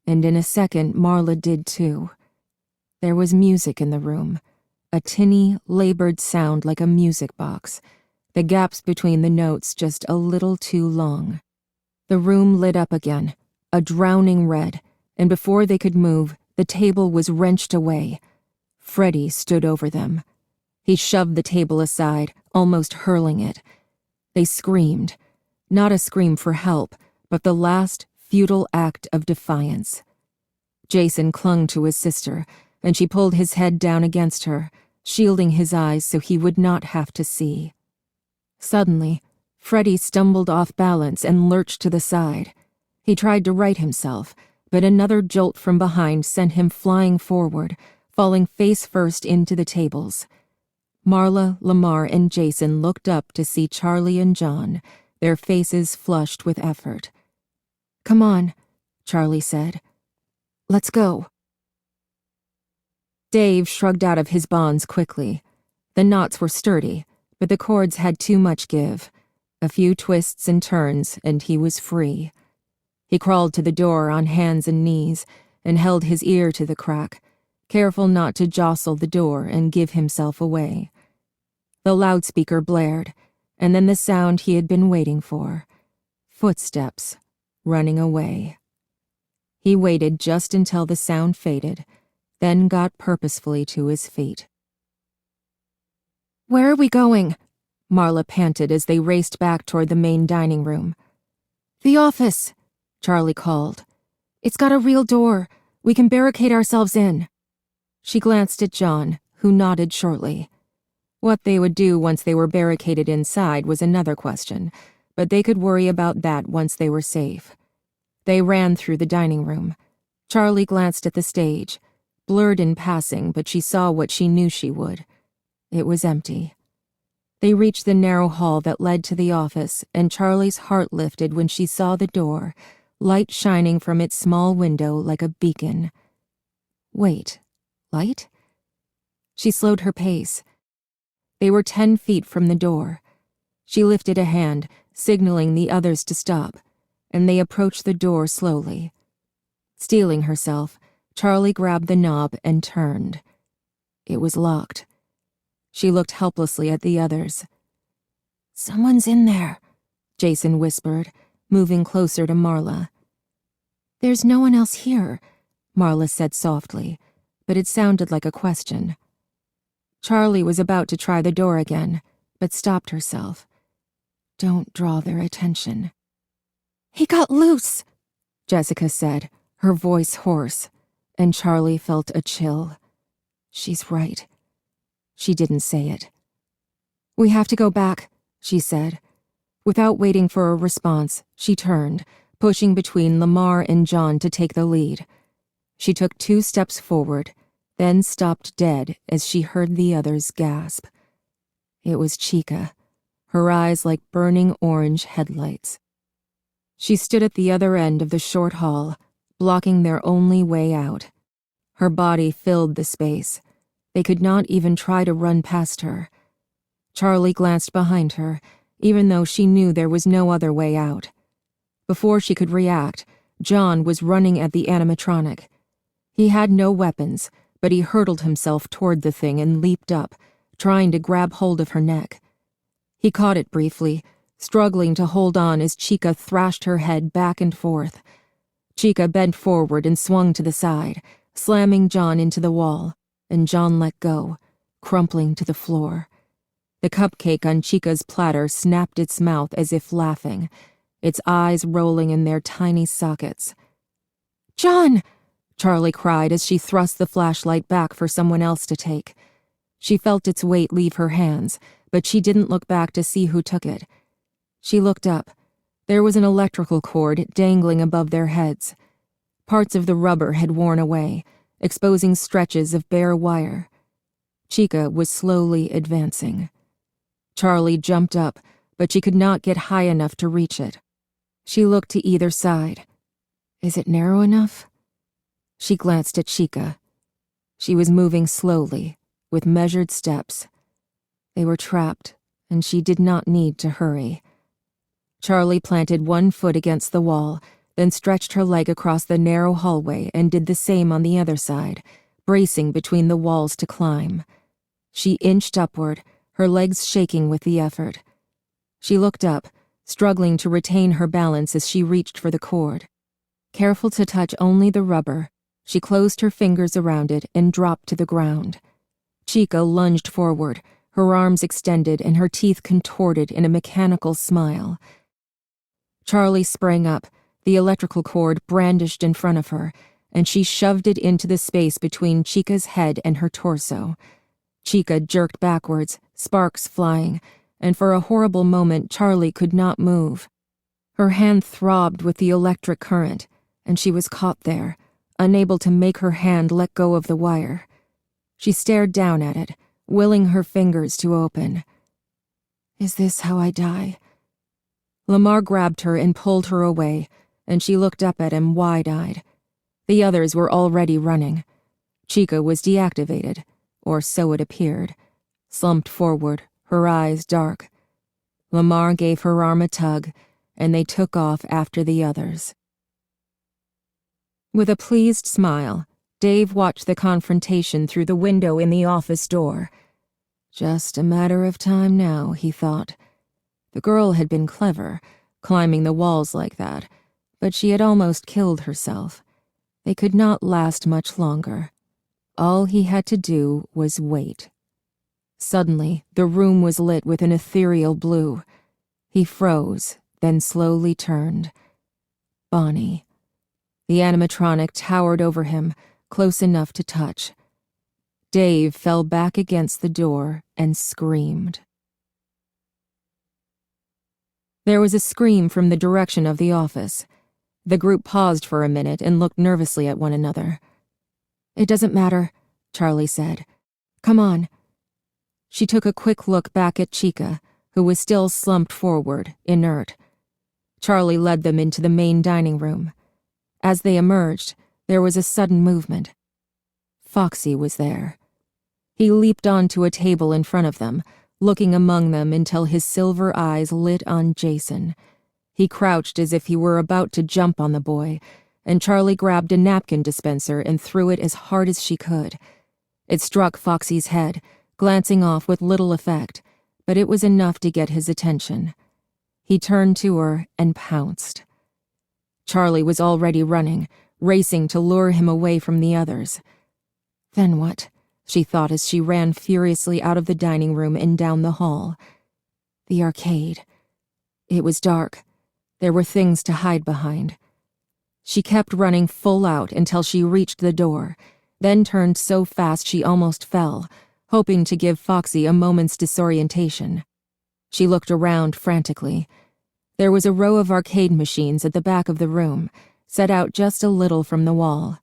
and in a second Marla did too. There was music in the room, a tinny, labored sound like a music box, the gaps between the notes just a little too long. The room lit up again, a drowning red, and before they could move, the table was wrenched away. Freddie stood over them. He shoved the table aside, almost hurling it. They screamed, not a scream for help, but the last futile act of defiance. Jason clung to his sister, and she pulled his head down against her, shielding his eyes so he would not have to see. Suddenly, Freddie stumbled off balance and lurched to the side. He tried to right himself, but another jolt from behind sent him flying forward, falling face first into the tables. Marla, Lamar, and Jason looked up to see Charlie and John, their faces flushed with effort. "Come on," Charlie said. "Let's go." Dave shrugged out of his bonds quickly. The knots were sturdy, but the cords had too much give. A few twists and turns, and he was free. He crawled to the door on hands and knees and held his ear to the crack, careful not to jostle the door and give himself away. The loudspeaker blared, and then the sound he had been waiting for. Footsteps, running away. He waited just until the sound faded, then got purposefully to his feet. "Where are we going?" Marla panted as they raced back toward the main dining room. "The office," Charlie called. "It's got a real door. We can barricade ourselves in." She glanced at John, who nodded shortly. What they would do once they were barricaded inside was another question, but they could worry about that once they were safe. They ran through the dining room. Charlie glanced at the stage, blurred in passing, but she saw what she knew she would. It was empty. They reached the narrow hall that led to the office, and Charlie's heart lifted when she saw the door, light shining from its small window like a beacon. Wait, light? She slowed her pace. They were 10 feet from the door. She lifted a hand, signaling the others to stop, and they approached the door slowly. Steeling herself, Charlie grabbed the knob and turned. It was locked. She looked helplessly at the others. "Someone's in there," Jason whispered, moving closer to Marla. "There's no one else here," Marla said softly, but it sounded like a question. Charlie was about to try the door again, but stopped herself. "Don't draw their attention." "He got loose," Jessica said, her voice hoarse, and Charlie felt a chill. She's right. She didn't say it. "We have to go back," she said. Without waiting for a response, she turned, pushing between Lamar and John to take the lead. She took 2 steps forward, then stopped dead as she heard the others gasp. It was Chica, her eyes like burning orange headlights. She stood at the other end of the short hall, blocking their only way out. Her body filled the space. They could not even try to run past her. Charlie glanced behind her, even though she knew there was no other way out. Before she could react, John was running at the animatronic. He had no weapons, but he hurtled himself toward the thing and leaped up, trying to grab hold of her neck. He caught it briefly, struggling to hold on as Chica thrashed her head back and forth. Chica bent forward and swung to the side, slamming John into the wall, and John let go, crumpling to the floor. The cupcake on Chica's platter snapped its mouth as if laughing, its eyes rolling in their tiny sockets. "John!" Charlie cried as she thrust the flashlight back for someone else to take. She felt its weight leave her hands, but she didn't look back to see who took it. She looked up. There was an electrical cord dangling above their heads. Parts of the rubber had worn away, exposing stretches of bare wire. Chica was slowly advancing. Charlie jumped up, but she could not get high enough to reach it. She looked to either side. Is it narrow enough? She glanced at Chica. She was moving slowly, with measured steps. They were trapped, and she did not need to hurry. Charlie planted one foot against the wall, then stretched her leg across the narrow hallway and did the same on the other side, bracing between the walls to climb. She inched upward, her legs shaking with the effort. She looked up, struggling to retain her balance as she reached for the cord. Careful to touch only the rubber, she closed her fingers around it and dropped to the ground. Chica lunged forward, her arms extended and her teeth contorted in a mechanical smile. Charlie sprang up, the electrical cord brandished in front of her, and she shoved it into the space between Chica's head and her torso. Chica jerked backwards, sparks flying, and for a horrible moment Charlie could not move. Her hand throbbed with the electric current, and she was caught there, unable to make her hand let go of the wire. She stared down at it, willing her fingers to open. Is this how I die? Lamar grabbed her and pulled her away, and she looked up at him wide-eyed. The others were already running. Chica was deactivated, or so it appeared, slumped forward, her eyes dark. Lamar gave her arm a tug, and they took off after the others. With a pleased smile, Dave watched the confrontation through the window in the office door. Just a matter of time now, he thought. The girl had been clever, climbing the walls like that, but she had almost killed herself. They could not last much longer. All he had to do was wait. Suddenly, the room was lit with an ethereal blue. He froze, then slowly turned. Bonnie. The animatronic towered over him, close enough to touch. Dave fell back against the door and screamed. There was a scream from the direction of the office. The group paused for a minute and looked nervously at one another. "It doesn't matter," Charlie said. "Come on." She took a quick look back at Chica, who was still slumped forward, inert. Charlie led them into the main dining room. As they emerged, there was a sudden movement. Foxy was there. He leaped onto a table in front of them, looking among them until his silver eyes lit on Jason. He crouched as if he were about to jump on the boy, and Charlie grabbed a napkin dispenser and threw it as hard as she could. It struck Foxy's head, glancing off with little effect, but it was enough to get his attention. He turned to her and pounced. Charlie was already running, racing to lure him away from the others. Then what? She thought as she ran furiously out of the dining room and down the hall. The arcade. It was dark. There were things to hide behind. She kept running full out until she reached the door, then turned so fast she almost fell, hoping to give Foxy a moment's disorientation. She looked around frantically. There was a row of arcade machines at the back of the room, set out just a little from the wall.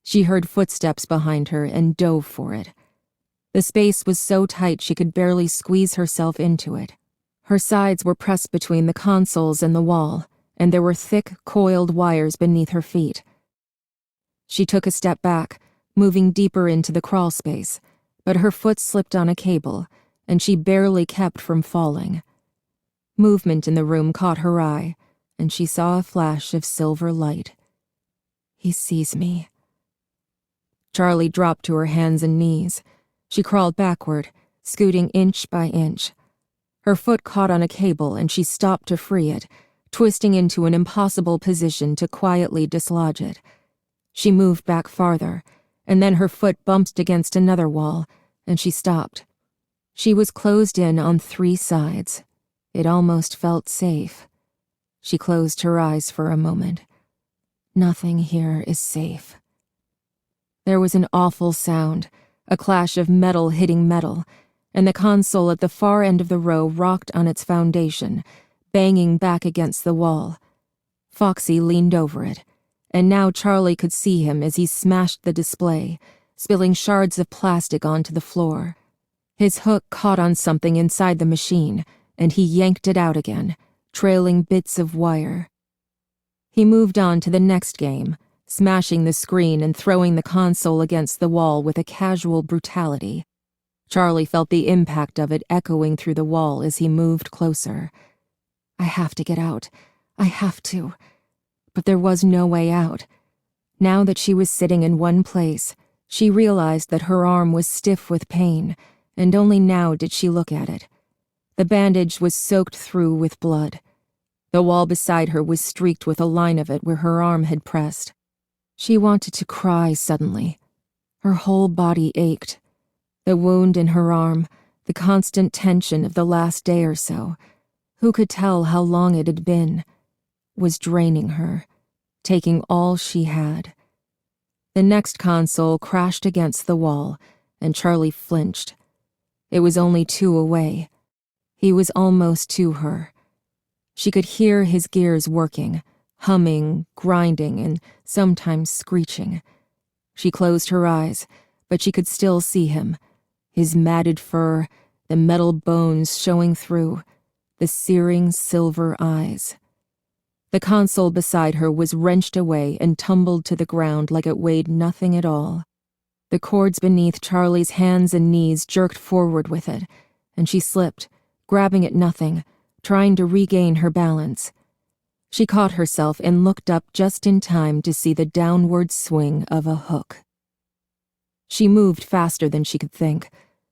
She heard footsteps behind her and dove for it. The space was so tight she could barely squeeze herself into it. Her sides were pressed between the consoles and the wall, and there were thick, coiled wires beneath her feet. She took a step back, moving deeper into the crawl space, but her foot slipped on a cable, and she barely kept from falling. Movement in the room caught her eye, and she saw a flash of silver light. "He sees me." Charlie dropped to her hands and knees. She crawled backward, scooting inch by inch. Her foot caught on a cable and she stopped to free it, twisting into an impossible position to quietly dislodge it. She moved back farther, and then her foot bumped against another wall, and she stopped. She was closed in on 3 sides. It almost felt safe. She closed her eyes for a moment. Nothing here is safe. There was an awful sound, a clash of metal hitting metal, and the console at the far end of the row rocked on its foundation, banging back against the wall. Foxy leaned over it, and now Charlie could see him as he smashed the display, spilling shards of plastic onto the floor. His hook caught on something inside the machine, and he yanked it out again, trailing bits of wire. He moved on to the next game, smashing the screen and throwing the console against the wall with a casual brutality. Charlie felt the impact of it echoing through the wall as he moved closer. "I have to get out. I have to." But there was no way out. Now that she was sitting in one place, she realized that her arm was stiff with pain, and only now did she look at it. The bandage was soaked through with blood. The wall beside her was streaked with a line of it where her arm had pressed. She wanted to cry suddenly. Her whole body ached. The wound in her arm, the constant tension of the last day or so, who could tell how long it had been, was draining her, taking all she had. The next console crashed against the wall, and Charlie flinched. It was only 2 away. He was almost to her. She could hear his gears working, humming, grinding, and sometimes screeching. She closed her eyes, but she could still see him. His matted fur, the metal bones showing through, the searing silver eyes. The console beside her was wrenched away and tumbled to the ground like it weighed nothing at all. The cords beneath Charlie's hands and knees jerked forward with it, and she slipped, grabbing at nothing, trying to regain her balance. She caught herself and looked up just in time to see the downward swing of a hook. She moved faster than she could think.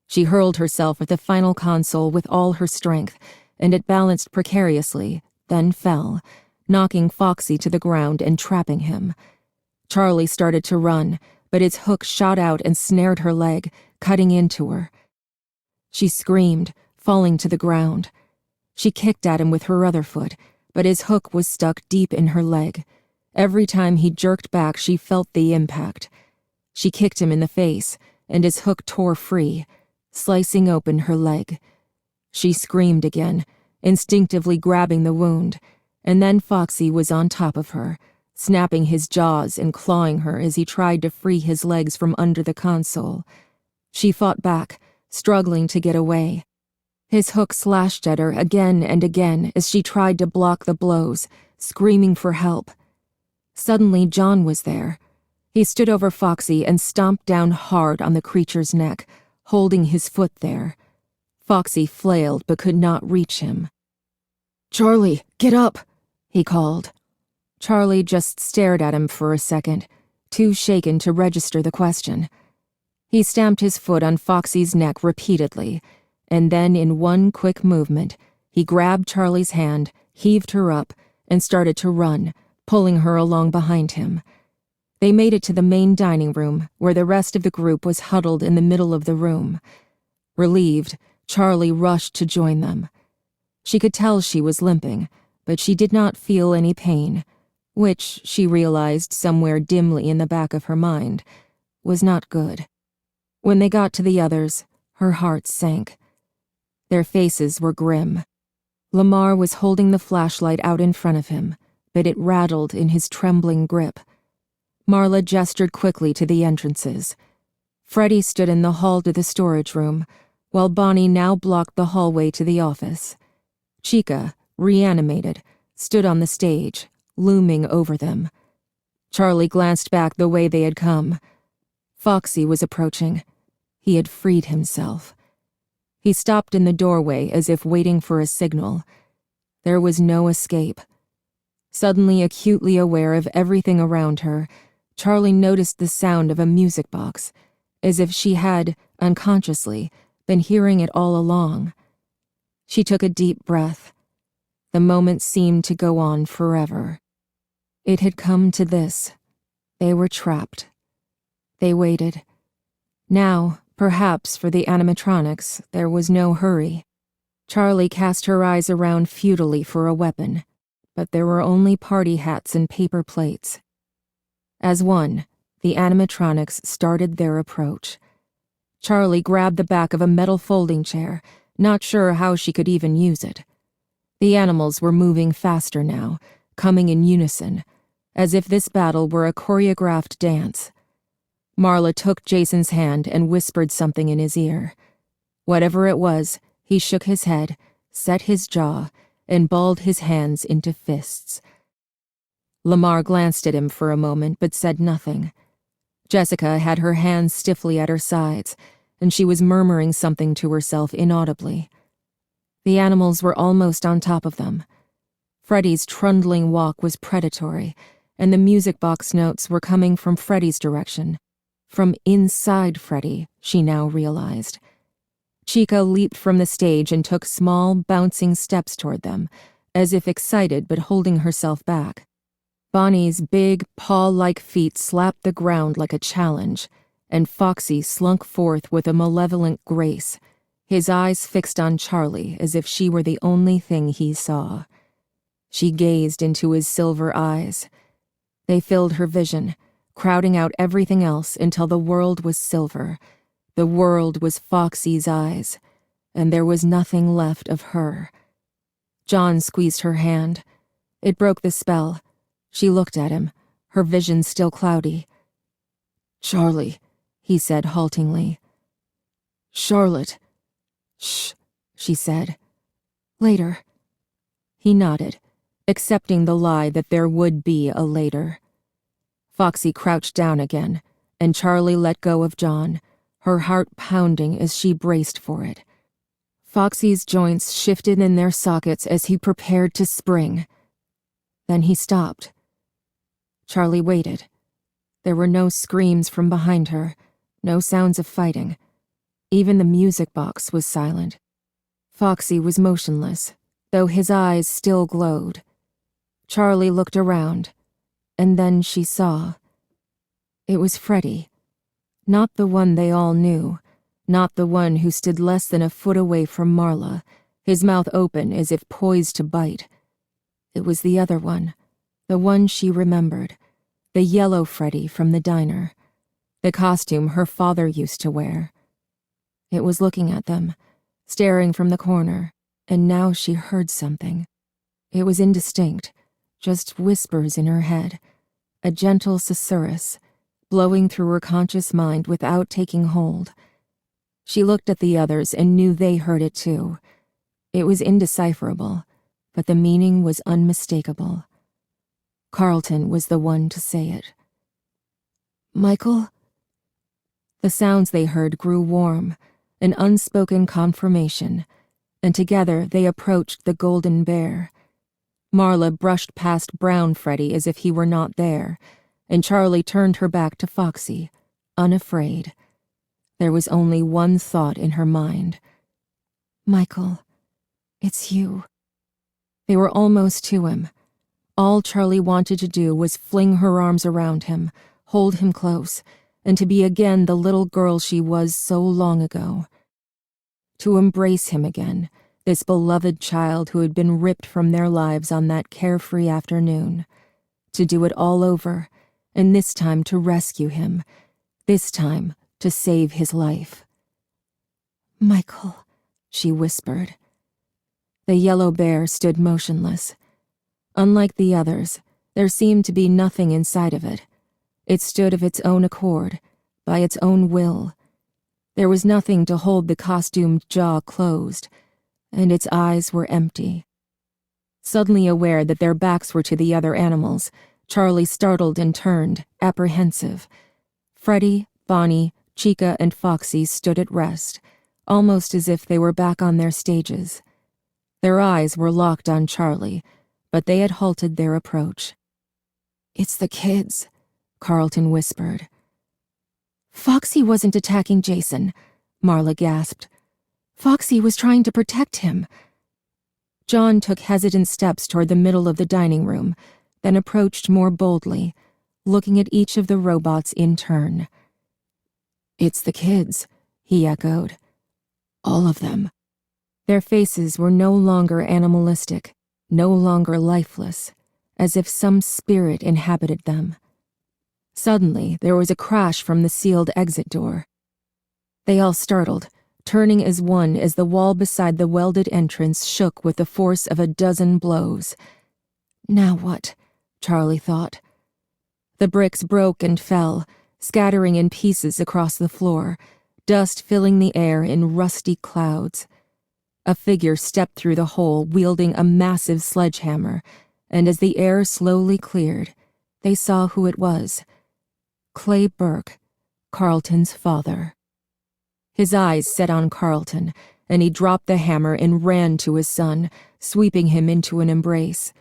She hurled herself at the final console with all her strength, and it balanced precariously, then fell, knocking Foxy to the ground and trapping him. Charlie started to run, but its hook shot out and snared her leg, cutting into her. She screamed, falling to the ground. She kicked at him with her other foot, but his hook was stuck deep in her leg. Every time he jerked back, she felt the impact. She kicked him in the face, and his hook tore free, slicing open her leg. She screamed again, instinctively grabbing the wound, and then Foxy was on top of her, snapping his jaws and clawing her as he tried to free his legs from under the console. She fought back, struggling to get away. His hook slashed at her again and again as she tried to block the blows, screaming for help. Suddenly, John was there. He stood over Foxy and stomped down hard on the creature's neck, holding his foot there. Foxy flailed but could not reach him. "Charlie, get up!" he called. Charlie just stared at him for a second, too shaken to register the question. He stamped his foot on Foxy's neck repeatedly, and then in one quick movement, he grabbed Charlie's hand, heaved her up, and started to run, pulling her along behind him. They made it to the main dining room, where the rest of the group was huddled in the middle of the room. Relieved, Charlie rushed to join them. She could tell she was limping, but she did not feel any pain, which, she realized somewhere dimly in the back of her mind, was not good. When they got to the others, her heart sank. Their faces were grim. Lamar was holding the flashlight out in front of him, but it rattled in his trembling grip. Marla gestured quickly to the entrances. Freddie stood in the hall to the storage room, while Bonnie now blocked the hallway to the office. Chica, reanimated, stood on the stage, looming over them. Charlie glanced back the way they had come. Foxy was approaching. He had freed himself. He stopped in the doorway as if waiting for a signal. There was no escape. Suddenly acutely aware of everything around her, Charlie noticed the sound of a music box, as if she had, unconsciously, been hearing it all along. She took a deep breath. The moment seemed to go on forever. It had come to this. They were trapped. They waited. Now, perhaps for the animatronics, there was no hurry. Charlie cast her eyes around futilely for a weapon, but there were only party hats and paper plates. As one, the animatronics started their approach. Charlie grabbed the back of a metal folding chair, not sure how she could even use it. The animals were moving faster now, coming in unison, as if this battle were a choreographed dance. Marla took Jason's hand and whispered something in his ear. Whatever it was, he shook his head, set his jaw, and balled his hands into fists. Lamar glanced at him for a moment but said nothing. Jessica had her hands stiffly at her sides, and she was murmuring something to herself inaudibly. The animals were almost on top of them. Freddie's trundling walk was predatory, and the music box notes were coming from Freddie's direction. From inside Freddie, she now realized. Chica leaped from the stage and took small, bouncing steps toward them, as if excited but holding herself back. Bonnie's big, paw-like feet slapped the ground like a challenge, and Foxy slunk forth with a malevolent grace, his eyes fixed on Charlie as if she were the only thing he saw. She gazed into his silver eyes. They filled her vision, crowding out everything else until the world was silver. The world was Foxy's eyes, and there was nothing left of her. John squeezed her hand. It broke the spell. She looked at him, her vision still cloudy. "Charlie," he said haltingly. "Charlotte." "Shh," she said. "Later." He nodded, accepting the lie that there would be a later. Foxy crouched down again, and Charlie let go of John, her heart pounding as she braced for it. Foxy's joints shifted in their sockets as he prepared to spring. Then he stopped. Charlie waited. There were no screams from behind her, no sounds of fighting. Even the music box was silent. Foxy was motionless, though his eyes still glowed. Charlie looked around, and then she saw. It was Freddie. Not the one they all knew, not the one who stood less than a foot away from Marla, his mouth open as if poised to bite. It was the other one, the one she remembered, the yellow Freddie from the diner, the costume her father used to wear. It was looking at them, staring from the corner, and now she heard something. It was indistinct, just whispers in her head, a gentle susurrus, blowing through her conscious mind without taking hold. She looked at the others and knew they heard it too. It was indecipherable, but the meaning was unmistakable. Carlton was the one to say it. "Michael?" The sounds they heard grew warm, an unspoken confirmation, and together they approached the Golden Bear. Marla brushed past Brown Freddie as if he were not there, and Charlie turned her back to Foxy, unafraid. There was only one thought in her mind. "Michael, it's you." They were almost to him. All Charlie wanted to do was fling her arms around him, hold him close, and to be again the little girl she was so long ago. To embrace him again, this beloved child who had been ripped from their lives on that carefree afternoon. To do it all over, and this time to rescue him, this time to save his life. "Michael," she whispered. The yellow bear stood motionless. Unlike the others, there seemed to be nothing inside of it. It stood of its own accord, by its own will. There was nothing to hold the costumed jaw closed, and its eyes were empty. Suddenly aware that their backs were to the other animals, Charlie startled and turned, apprehensive. Freddie, Bonnie, Chica, and Foxy stood at rest, almost as if they were back on their stages. Their eyes were locked on Charlie, but they had halted their approach. "It's the kids," Carlton whispered. "Foxy wasn't attacking Jason," Marla gasped. "Foxy was trying to protect him." John took hesitant steps toward the middle of the dining room, then approached more boldly, looking at each of the robots in turn. "It's the kids," he echoed. "All of them." Their faces were no longer animalistic, no longer lifeless, as if some spirit inhabited them. Suddenly, there was a crash from the sealed exit door. They all startled, turning as one as the wall beside the welded entrance shook with the force of a dozen blows. Now what? Charlie thought. The bricks broke and fell, scattering in pieces across the floor, dust filling the air in rusty clouds. A figure stepped through the hole wielding a massive sledgehammer, and as the air slowly cleared, they saw who it was. Clay Burke, Carlton's father. His eyes set on Carlton, and he dropped the hammer and ran to his son, sweeping him into an embrace.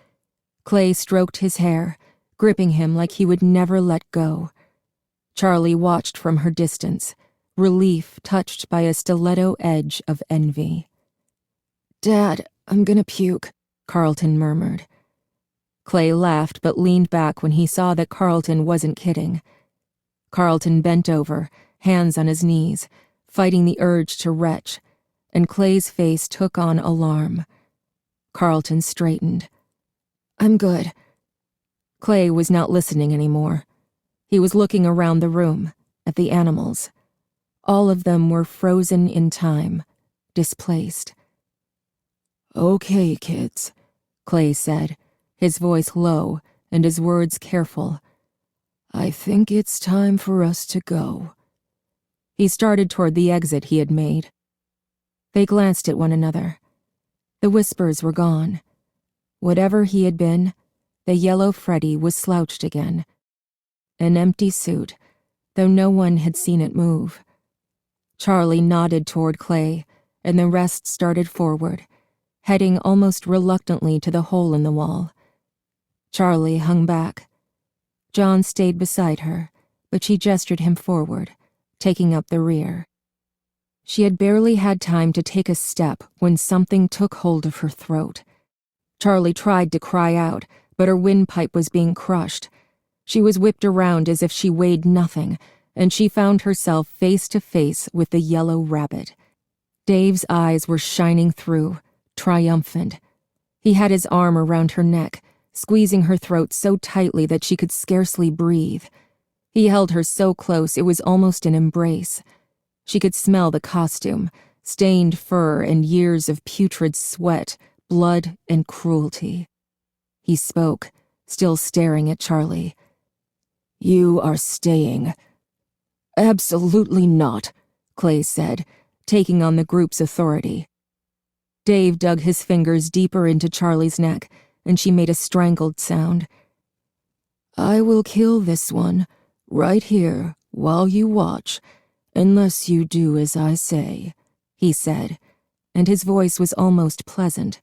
Clay stroked his hair, gripping him like he would never let go. Charlie watched from her distance, relief touched by a stiletto edge of envy. "Dad, I'm gonna puke," Carlton murmured. Clay laughed but leaned back when he saw that Carlton wasn't kidding. Carlton bent over, hands on his knees, fighting the urge to retch, and Clay's face took on alarm. Carlton straightened. "I'm good." Clay was not listening anymore. He was looking around the room, at the animals. All of them were frozen in time, displaced. "Okay, kids," Clay said, his voice low and his words careful. "I think it's time for us to go." He started toward the exit he had made. They glanced at one another. The whispers were gone. Whatever he had been, the yellow Freddie was slouched again. An empty suit, though no one had seen it move. Charlie nodded toward Clay, and the rest started forward, heading almost reluctantly to the hole in the wall. Charlie hung back. John stayed beside her, but she gestured him forward, taking up the rear. She had barely had time to take a step when something took hold of her throat. Charlie tried to cry out, but her windpipe was being crushed. She was whipped around as if she weighed nothing, and she found herself face to face with the yellow rabbit. Dave's eyes were shining through, triumphant. He had his arm around her neck, squeezing her throat so tightly that she could scarcely breathe. He held her so close it was almost an embrace. She could smell the costume, stained fur and years of putrid sweat, blood and cruelty. He spoke, still staring at Charlie. "You are staying." "Absolutely not," Clay said, taking on the group's authority. Dave dug his fingers deeper into Charlie's neck, and she made a strangled sound. "I will kill this one, right here, while you watch, unless you do as I say," he said, and his voice was almost pleasant.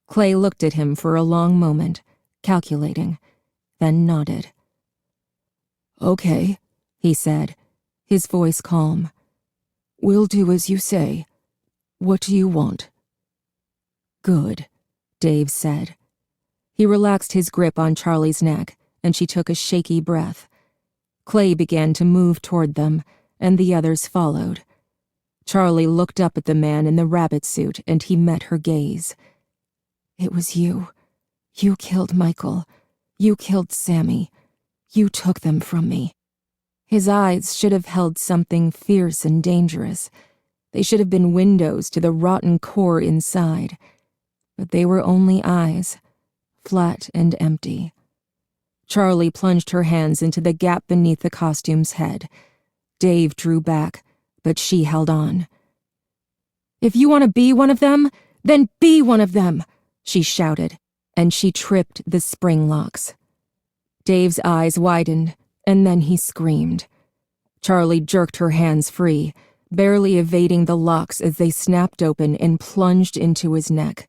Clay looked at him for a long moment, calculating, then nodded. "Okay," he said, his voice calm. "We'll do as you say. What do you want?" "Good," Dave said. He relaxed his grip on Charlie's neck, and she took a shaky breath. Clay began to move toward them, and the others followed. Charlie looked up at the man in the rabbit suit, and he met her gaze. "It was you. You killed Michael. You killed Sammy. You took them from me." His eyes should have held something fierce and dangerous. They should have been windows to the rotten core inside. But they were only eyes, flat and empty. Charlie plunged her hands into the gap beneath the costume's head. Dave drew back, but she held on. "If you want to be one of them, then be one of them," she shouted, and she tripped the spring locks. Dave's eyes widened, and then he screamed. Charlie jerked her hands free, barely evading the locks as they snapped open and plunged into his neck.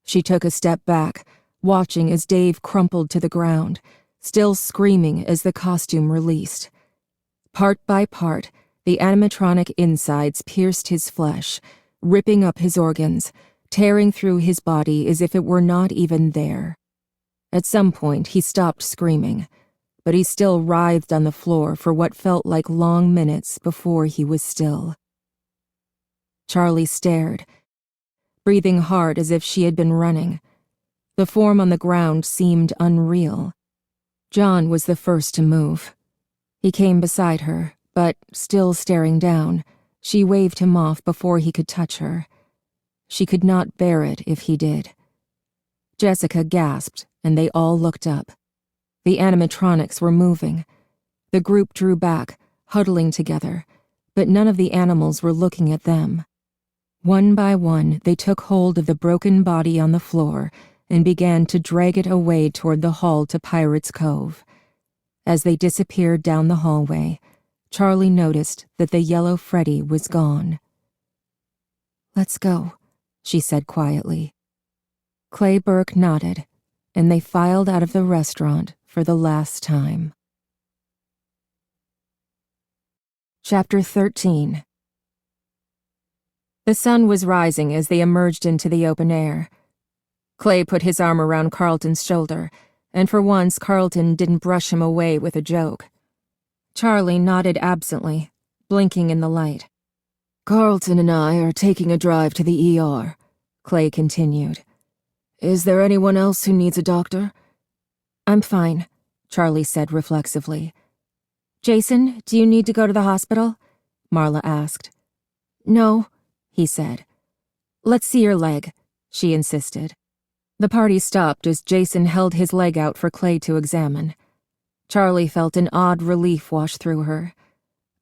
She took a step back, watching as Dave crumpled to the ground, still screaming as the costume released. Part by part, the animatronic insides pierced his flesh, ripping up his organs, tearing through his body as if it were not even there. At some point, he stopped screaming, but he still writhed on the floor for what felt like long minutes before he was still. Charlie stared, breathing hard as if she had been running. The form on the ground seemed unreal. John was the first to move. He came beside her, but, still staring down, she waved him off before he could touch her. She could not bear it if he did. Jessica gasped, and they all looked up. The animatronics were moving. The group drew back, huddling together, but none of the animals were looking at them. One by one, they took hold of the broken body on the floor and began to drag it away toward the hall to Pirates Cove. As they disappeared down the hallway, Charlie noticed that the yellow Freddy was gone. "Let's go," she said quietly. Clay Burke nodded, and they filed out of the restaurant for the last time. Chapter 13. The sun was rising as they emerged into the open air. Clay put his arm around Carlton's shoulder, and for once Carlton didn't brush him away with a joke. Charlie nodded absently, blinking in the light. "Carlton and I are taking a drive to the ER," Clay continued. "Is there anyone else who needs a doctor?" "I'm fine," Charlie said reflexively. "Jason, do you need to go to the hospital?" Marla asked. "No," he said. "Let's see your leg," she insisted. The party stopped as Jason held his leg out for Clay to examine. Charlie felt an odd relief wash through her.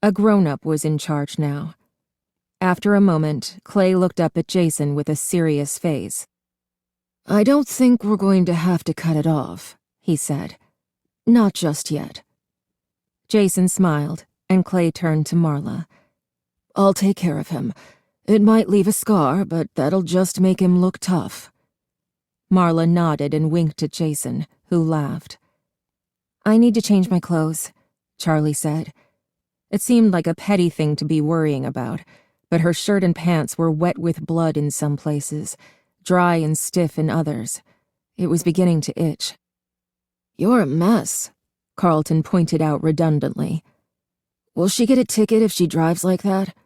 A grown-up was in charge now. After a moment, Clay looked up at Jason with a serious face. "I don't think we're going to have to cut it off," he said. "Not just yet." Jason smiled, and Clay turned to Marla. "I'll take care of him. It might leave a scar, but that'll just make him look tough." Marla nodded and winked at Jason, who laughed. "I need to change my clothes," Charlie said. It seemed like a petty thing to be worrying about, but her shirt and pants were wet with blood in some places, dry and stiff in others. It was beginning to itch. "You're a mess," Carlton pointed out redundantly. "Will she get a ticket if she drives like that?"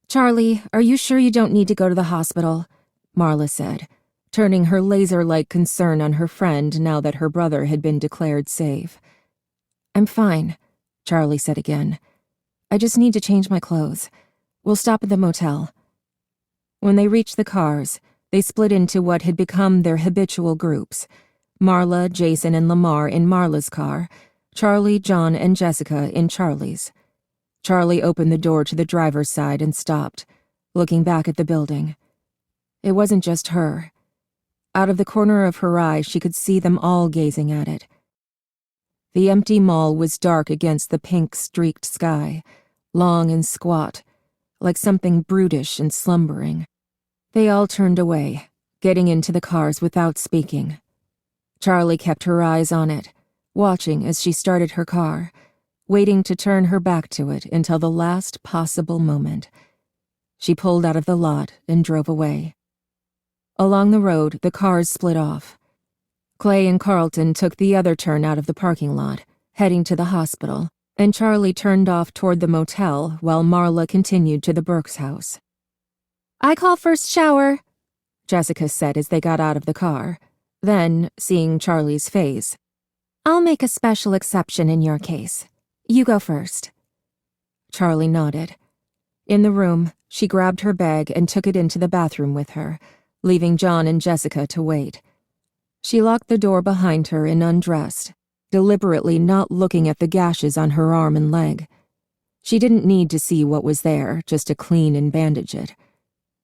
"Charlie, are you sure you don't need to go to the hospital?" Marla said, turning her laser-like concern on her friend now that her brother had been declared safe. "I'm fine," Charlie said again. "I just need to change my clothes. We'll stop at the motel." When they reached the cars, they split into what had become their habitual groups: Marla, Jason, and Lamar in Marla's car, Charlie, John, and Jessica in Charlie's. Charlie opened the door to the driver's side and stopped, looking back at the building. It wasn't just her. Out of the corner of her eye, she could see them all gazing at it. The empty mall was dark against the pink-streaked sky, long and squat, like something brutish and slumbering. They all turned away, getting into the cars without speaking. Charlie kept her eyes on it, watching as she started her car, waiting to turn her back to it until the last possible moment. She pulled out of the lot and drove away. Along the road, the cars split off. Clay and Carlton took the other turn out of the parking lot, heading to the hospital, and Charlie turned off toward the motel while Marla continued to the Burke's house. "I call first shower," Jessica said as they got out of the car. Then, seeing Charlie's face, "I'll make a special exception in your case. You go first." Charlie nodded. In the room, she grabbed her bag and took it into the bathroom with her, leaving John and Jessica to wait. She locked the door behind her and undressed, deliberately not looking at the gashes on her arm and leg. She didn't need to see what was there, just to clean and bandage it.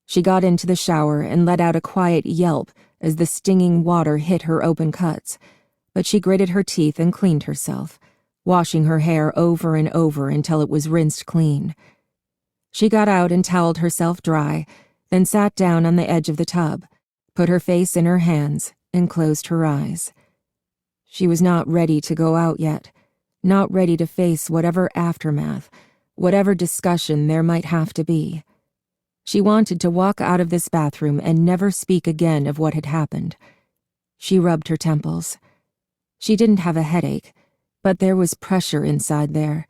She got into the shower and let out a quiet yelp as the stinging water hit her open cuts, but she gritted her teeth and cleaned herself, washing her hair over and over until it was rinsed clean. She got out and toweled herself dry, then sat down on the edge of the tub, put her face in her hands, and closed her eyes. She was not ready to go out yet, not ready to face whatever aftermath, whatever discussion there might have to be. She wanted to walk out of this bathroom and never speak again of what had happened. She rubbed her temples. She didn't have a headache, but there was pressure inside there,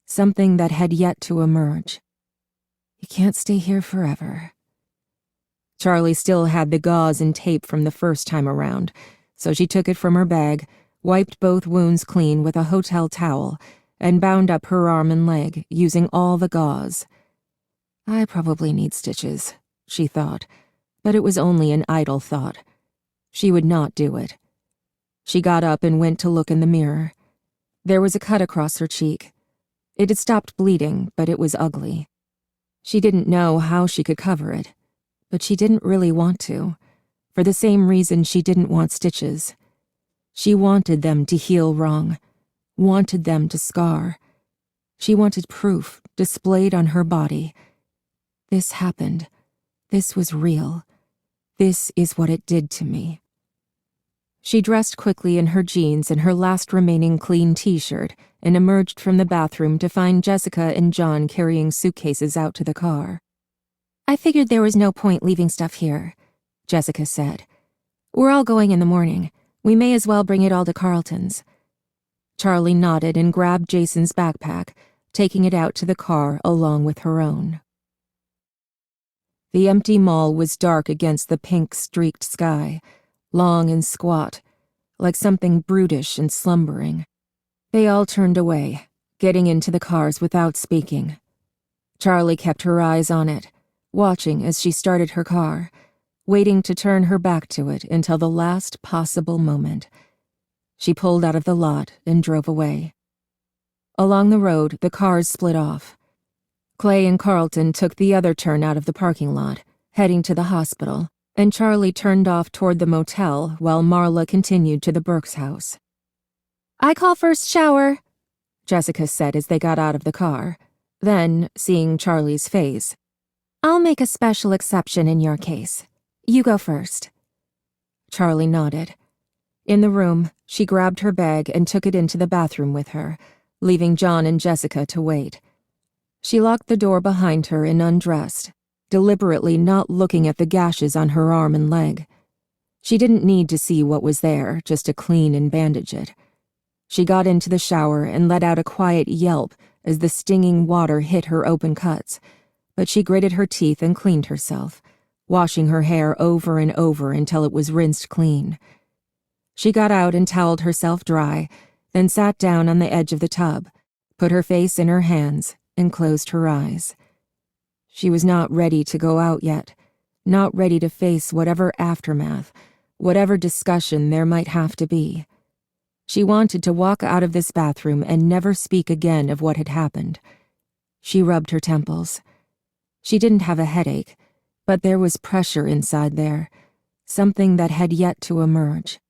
something that had yet to emerge. You can't stay here forever. Charlie still had the gauze and tape from the first time around, so she took it from her bag, wiped both wounds clean with a hotel towel, and bound up her arm and leg, using all the gauze. I probably need stitches, she thought, but it was only an idle thought. She would not do it. She got up and went to look in the mirror. There was a cut across her cheek. It had stopped bleeding, but it was ugly. She didn't know how she could cover it, but she didn't really want to, for the same reason she didn't want stitches. She wanted them to heal wrong, wanted them to scar. She wanted proof displayed on her body. This happened. This was real. This is what it did to me. She dressed quickly in her jeans and her last remaining clean t-shirt and emerged from the bathroom to find Jessica and John carrying suitcases out to the car. I figured there was no point leaving stuff here, Jessica said. We're all going in the morning. We may as well bring it all to Carlton's. Charlie nodded and grabbed Jason's backpack, taking it out to the car along with her own. The empty mall was dark against the pink-streaked sky, long and squat, like something brutish and slumbering. They all turned away, getting into the cars without speaking. Charlie kept her eyes on it, watching as she started her car, waiting to turn her back to it until the last possible moment. She pulled out of the lot and drove away. Along the road, the cars split off. Clay and Carlton took the other turn out of the parking lot, heading to the hospital, and Charlie turned off toward the motel while Marla continued to the Burke's house. I call first shower, Jessica said as they got out of the car. Then, seeing Charlie's face, "I'll make a special exception in your case. You go first." Charlie nodded. In the room, she grabbed her bag and took it into the bathroom with her, leaving John and Jessica to wait. She locked the door behind her and undressed, deliberately not looking at the gashes on her arm and leg. She didn't need to see what was there, just to clean and bandage it. She got into the shower and let out a quiet yelp as the stinging water hit her open cuts, but she gritted her teeth and cleaned herself, washing her hair over and over until it was rinsed clean. She got out and toweled herself dry, then sat down on the edge of the tub, put her face in her hands, and closed her eyes. She was not ready to go out yet, not ready to face whatever aftermath, whatever discussion there might have to be. She wanted to walk out of this bathroom and never speak again of what had happened. She rubbed her temples. She didn't have a headache, but there was pressure inside there, something that had yet to emerge.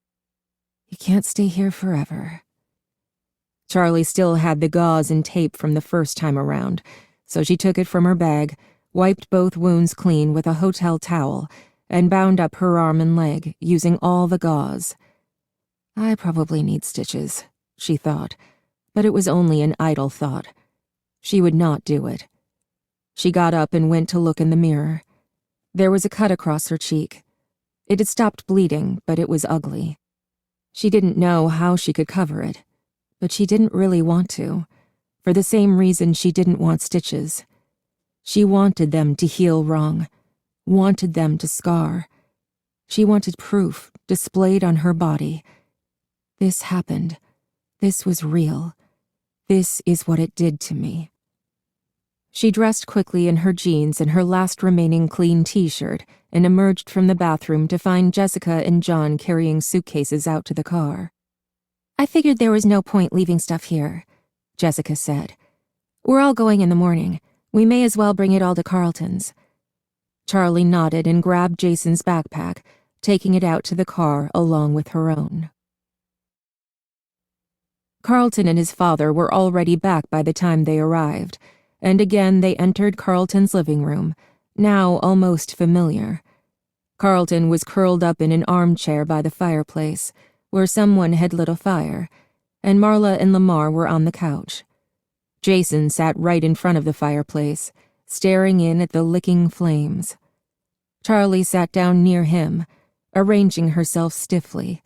You can't stay here forever. Charlie still had the gauze and tape from the first time around, so she took it from her bag, wiped both wounds clean with a hotel towel, and bound up her arm and leg, using all the gauze. I probably need stitches, she thought, but it was only an idle thought. She would not do it. She got up and went to look in the mirror. There was a cut across her cheek. It had stopped bleeding, but it was ugly. She didn't know how she could cover it, but she didn't really want to, for the same reason she didn't want stitches. She wanted them to heal wrong, wanted them to scar. She wanted proof displayed on her body. This happened. This was real. This is what it did to me. She dressed quickly in her jeans and her last remaining clean t-shirt and emerged from the bathroom to find Jessica and John carrying suitcases out to the car. I figured there was no point leaving stuff here, Jessica said. We're all going in the morning. We may as well bring it all to Carlton's. Charlie nodded and grabbed Jason's backpack, taking it out to the car along with her own. Carlton and his father were already back by the time they arrived, and again they entered Carlton's living room, now almost familiar. Carlton was curled up in an armchair by the fireplace, where someone had lit a fire, and Marla and Lamar were on the couch. Jason sat right in front of the fireplace, staring in at the licking flames. Charlie sat down near him, arranging herself stiffly.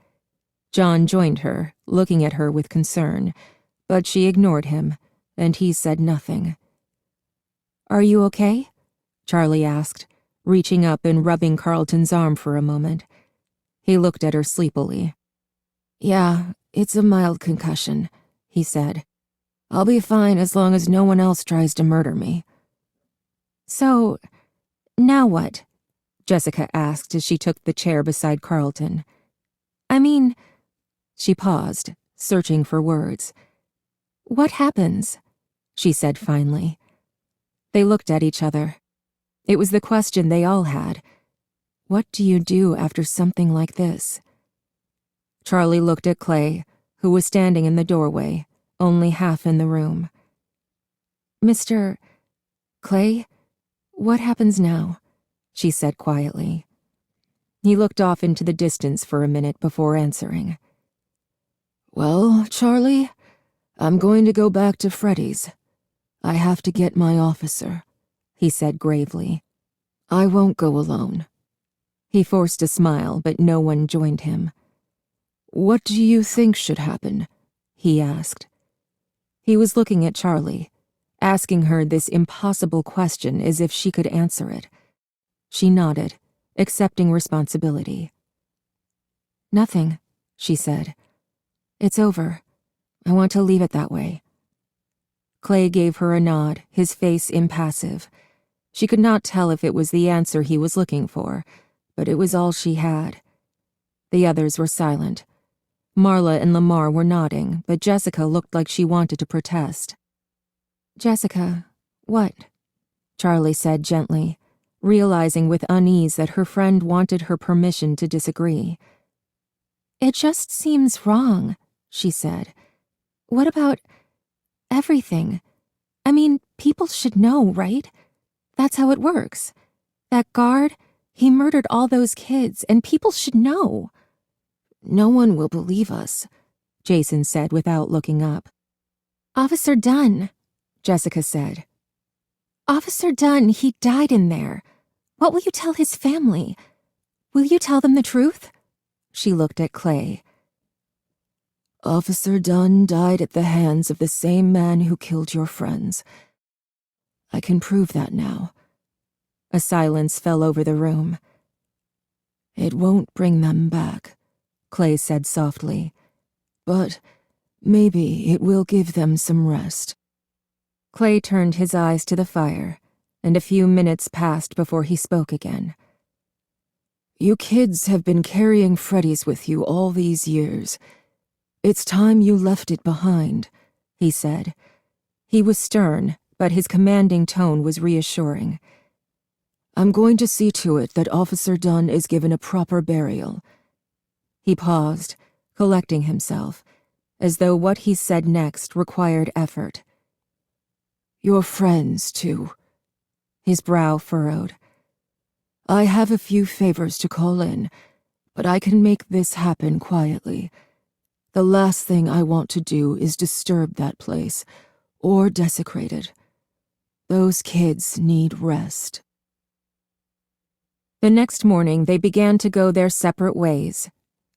John joined her, looking at her with concern, but she ignored him, and he said nothing. Are you okay? Charlie asked, reaching up and rubbing Carlton's arm for a moment. He looked at her sleepily. Yeah, it's a mild concussion, he said. I'll be fine as long as no one else tries to murder me. So, now what? Jessica asked as she took the chair beside Carlton. I mean, she paused, searching for words. What happens? She said finally. They looked at each other. It was the question they all had. What do you do after something like this? Charlie looked at Clay, who was standing in the doorway, only half in the room. Mr. Clay, what happens now? She said quietly. He looked off into the distance for a minute before answering. Well, Charlie, I'm going to go back to Freddy's. I have to get my officer, he said gravely. I won't go alone. He forced a smile, but no one joined him. What do you think should happen? He asked. He was looking at Charlie, asking her this impossible question as if she could answer it. She nodded, accepting responsibility. Nothing, she said. It's over. I want to leave it that way. Clay gave her a nod, his face impassive. She could not tell if it was the answer he was looking for, but it was all she had. The others were silent. Marla and Lamar were nodding, but Jessica looked like she wanted to protest. Jessica, what? Charlie said gently, realizing with unease that her friend wanted her permission to disagree. It just seems wrong, she said. What about... Everything. I mean, people should know, right? That's how it works. That guard, he murdered all those kids, and people should know. No one will believe us, Jason said without looking up. Officer Dunn, Jessica said. Officer Dunn, he died in there. What will you tell his family? Will you tell them the truth? She looked at Clay. Officer Dunn died at the hands of the same man who killed your friends. I can prove that now. A silence fell over the room. It won't bring them back, Clay said softly. But maybe it will give them some rest. Clay turned his eyes to the fire, and a few minutes passed before he spoke again. You kids have been carrying Freddy's with you all these years. It's time you left it behind, he said. He was stern, but his commanding tone was reassuring. I'm going to see to it that Officer Dunn is given a proper burial. He paused, collecting himself, as though what he said next required effort. Your friends, too. His brow furrowed. I have a few favors to call in, but I can make this happen quietly. The last thing I want to do is disturb that place, or desecrate it. Those kids need rest. The next morning, they began to go their separate ways.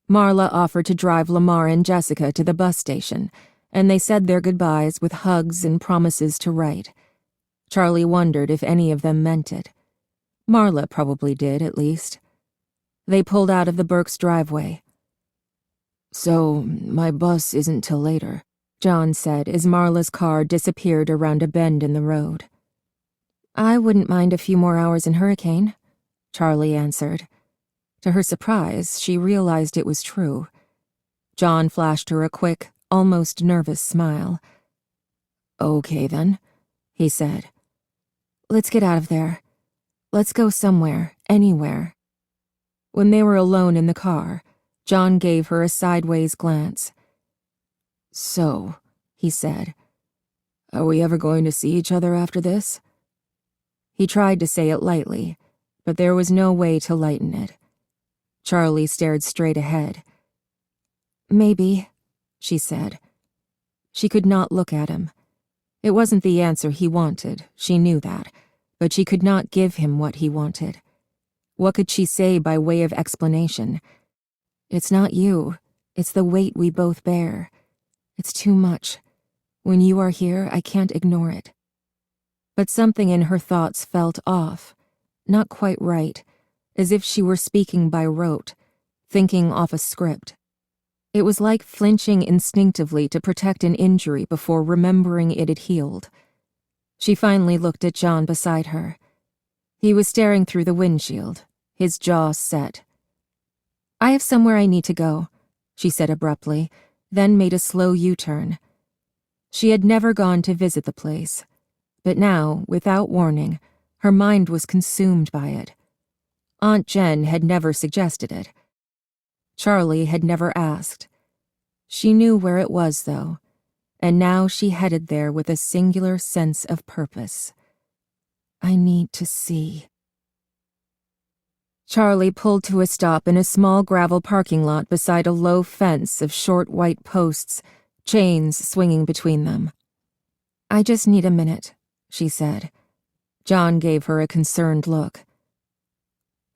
Marla offered to drive Lamar and Jessica to the bus station, and they said their goodbyes with hugs and promises to write. Charlie wondered if any of them meant it. Marla probably did, at least. They pulled out of the Burke's driveway. So, my bus isn't till later, John said as Marla's car disappeared around a bend in the road. I wouldn't mind a few more hours in Hurricane, Charlie answered. To her surprise, she realized it was true. John flashed her a quick, almost nervous smile. Okay, then, he said. Let's get out of there. Let's go somewhere, anywhere. When they were alone in the car, John gave her a sideways glance. So, he said, are we ever going to see each other after this? He tried to say it lightly, but there was no way to lighten it. Charlie stared straight ahead. Maybe, she said. She could not look at him. It wasn't the answer he wanted, she knew that, but she could not give him what he wanted. What could she say by way of explanation? It's not you. It's the weight we both bear. It's too much. When you are here, I can't ignore it. But something in her thoughts felt off, not quite right, as if she were speaking by rote, thinking off a script. It was like flinching instinctively to protect an injury before remembering it had healed. She finally looked at John beside her. He was staring through the windshield, his jaw set. I have somewhere I need to go, she said abruptly, then made a slow U-turn. She had never gone to visit the place, but now, without warning, her mind was consumed by it. Aunt Jen had never suggested it. Charlie had never asked. She knew where it was, though, and now she headed there with a singular sense of purpose. I need to see. Charlie pulled to a stop in a small gravel parking lot beside a low fence of short white posts, chains swinging between them. I just need a minute, she said. John gave her a concerned look.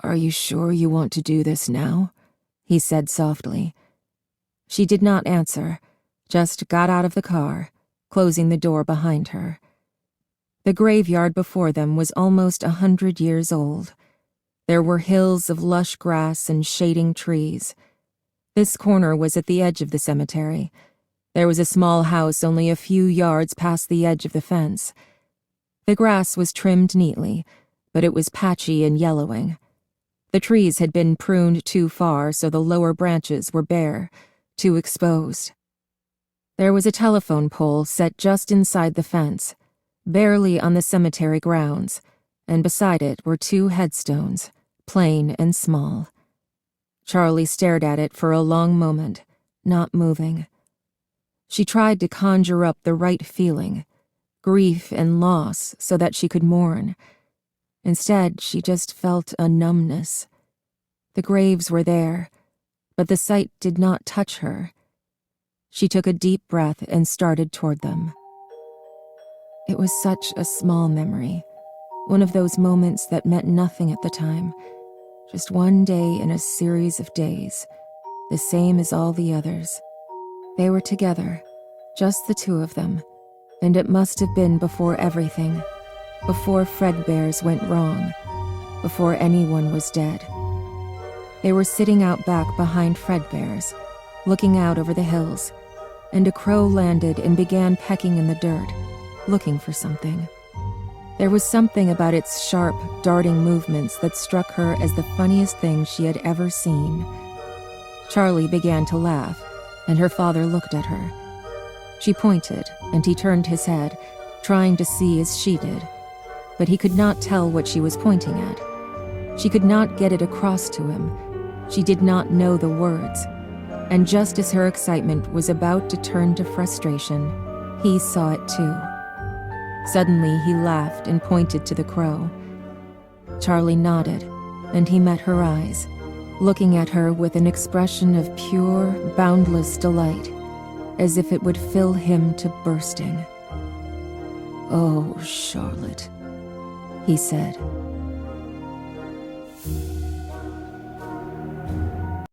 Are you sure you want to do this now? He said softly. She did not answer, just got out of the car, closing the door behind her. The graveyard before them was almost 100 years old. There were hills of lush grass and shading trees. This corner was at the edge of the cemetery. There was a small house only a few yards past the edge of the fence. The grass was trimmed neatly, but it was patchy and yellowing. The trees had been pruned too far, so the lower branches were bare, too exposed. There was a telephone pole set just inside the fence, barely on the cemetery grounds, and beside it were 2 headstones, plain and small. Charlie stared at it for a long moment, not moving. She tried to conjure up the right feeling, grief and loss, so that she could mourn. Instead, she just felt a numbness. The graves were there, but the sight did not touch her. She took a deep breath and started toward them. It was such a small memory, one of those moments that meant nothing at the time, just one day in a series of days, the same as all the others. They were together, just the two of them, and it must have been before everything, before Fredbear's went wrong, before anyone was dead. They were sitting out back behind Fredbear's, looking out over the hills, and a crow landed and began pecking in the dirt, looking for something. There was something about its sharp, darting movements that struck her as the funniest thing she had ever seen. Charlie began to laugh, and her father looked at her. She pointed, and he turned his head, trying to see as she did, but he could not tell what she was pointing at. She could not get it across to him. She did not know the words. And just as her excitement was about to turn to frustration, he saw it too. Suddenly, he laughed and pointed to the crow. Charlie nodded, and he met her eyes, looking at her with an expression of pure, boundless delight, as if it would fill him to bursting. "Oh, Charlotte," he said.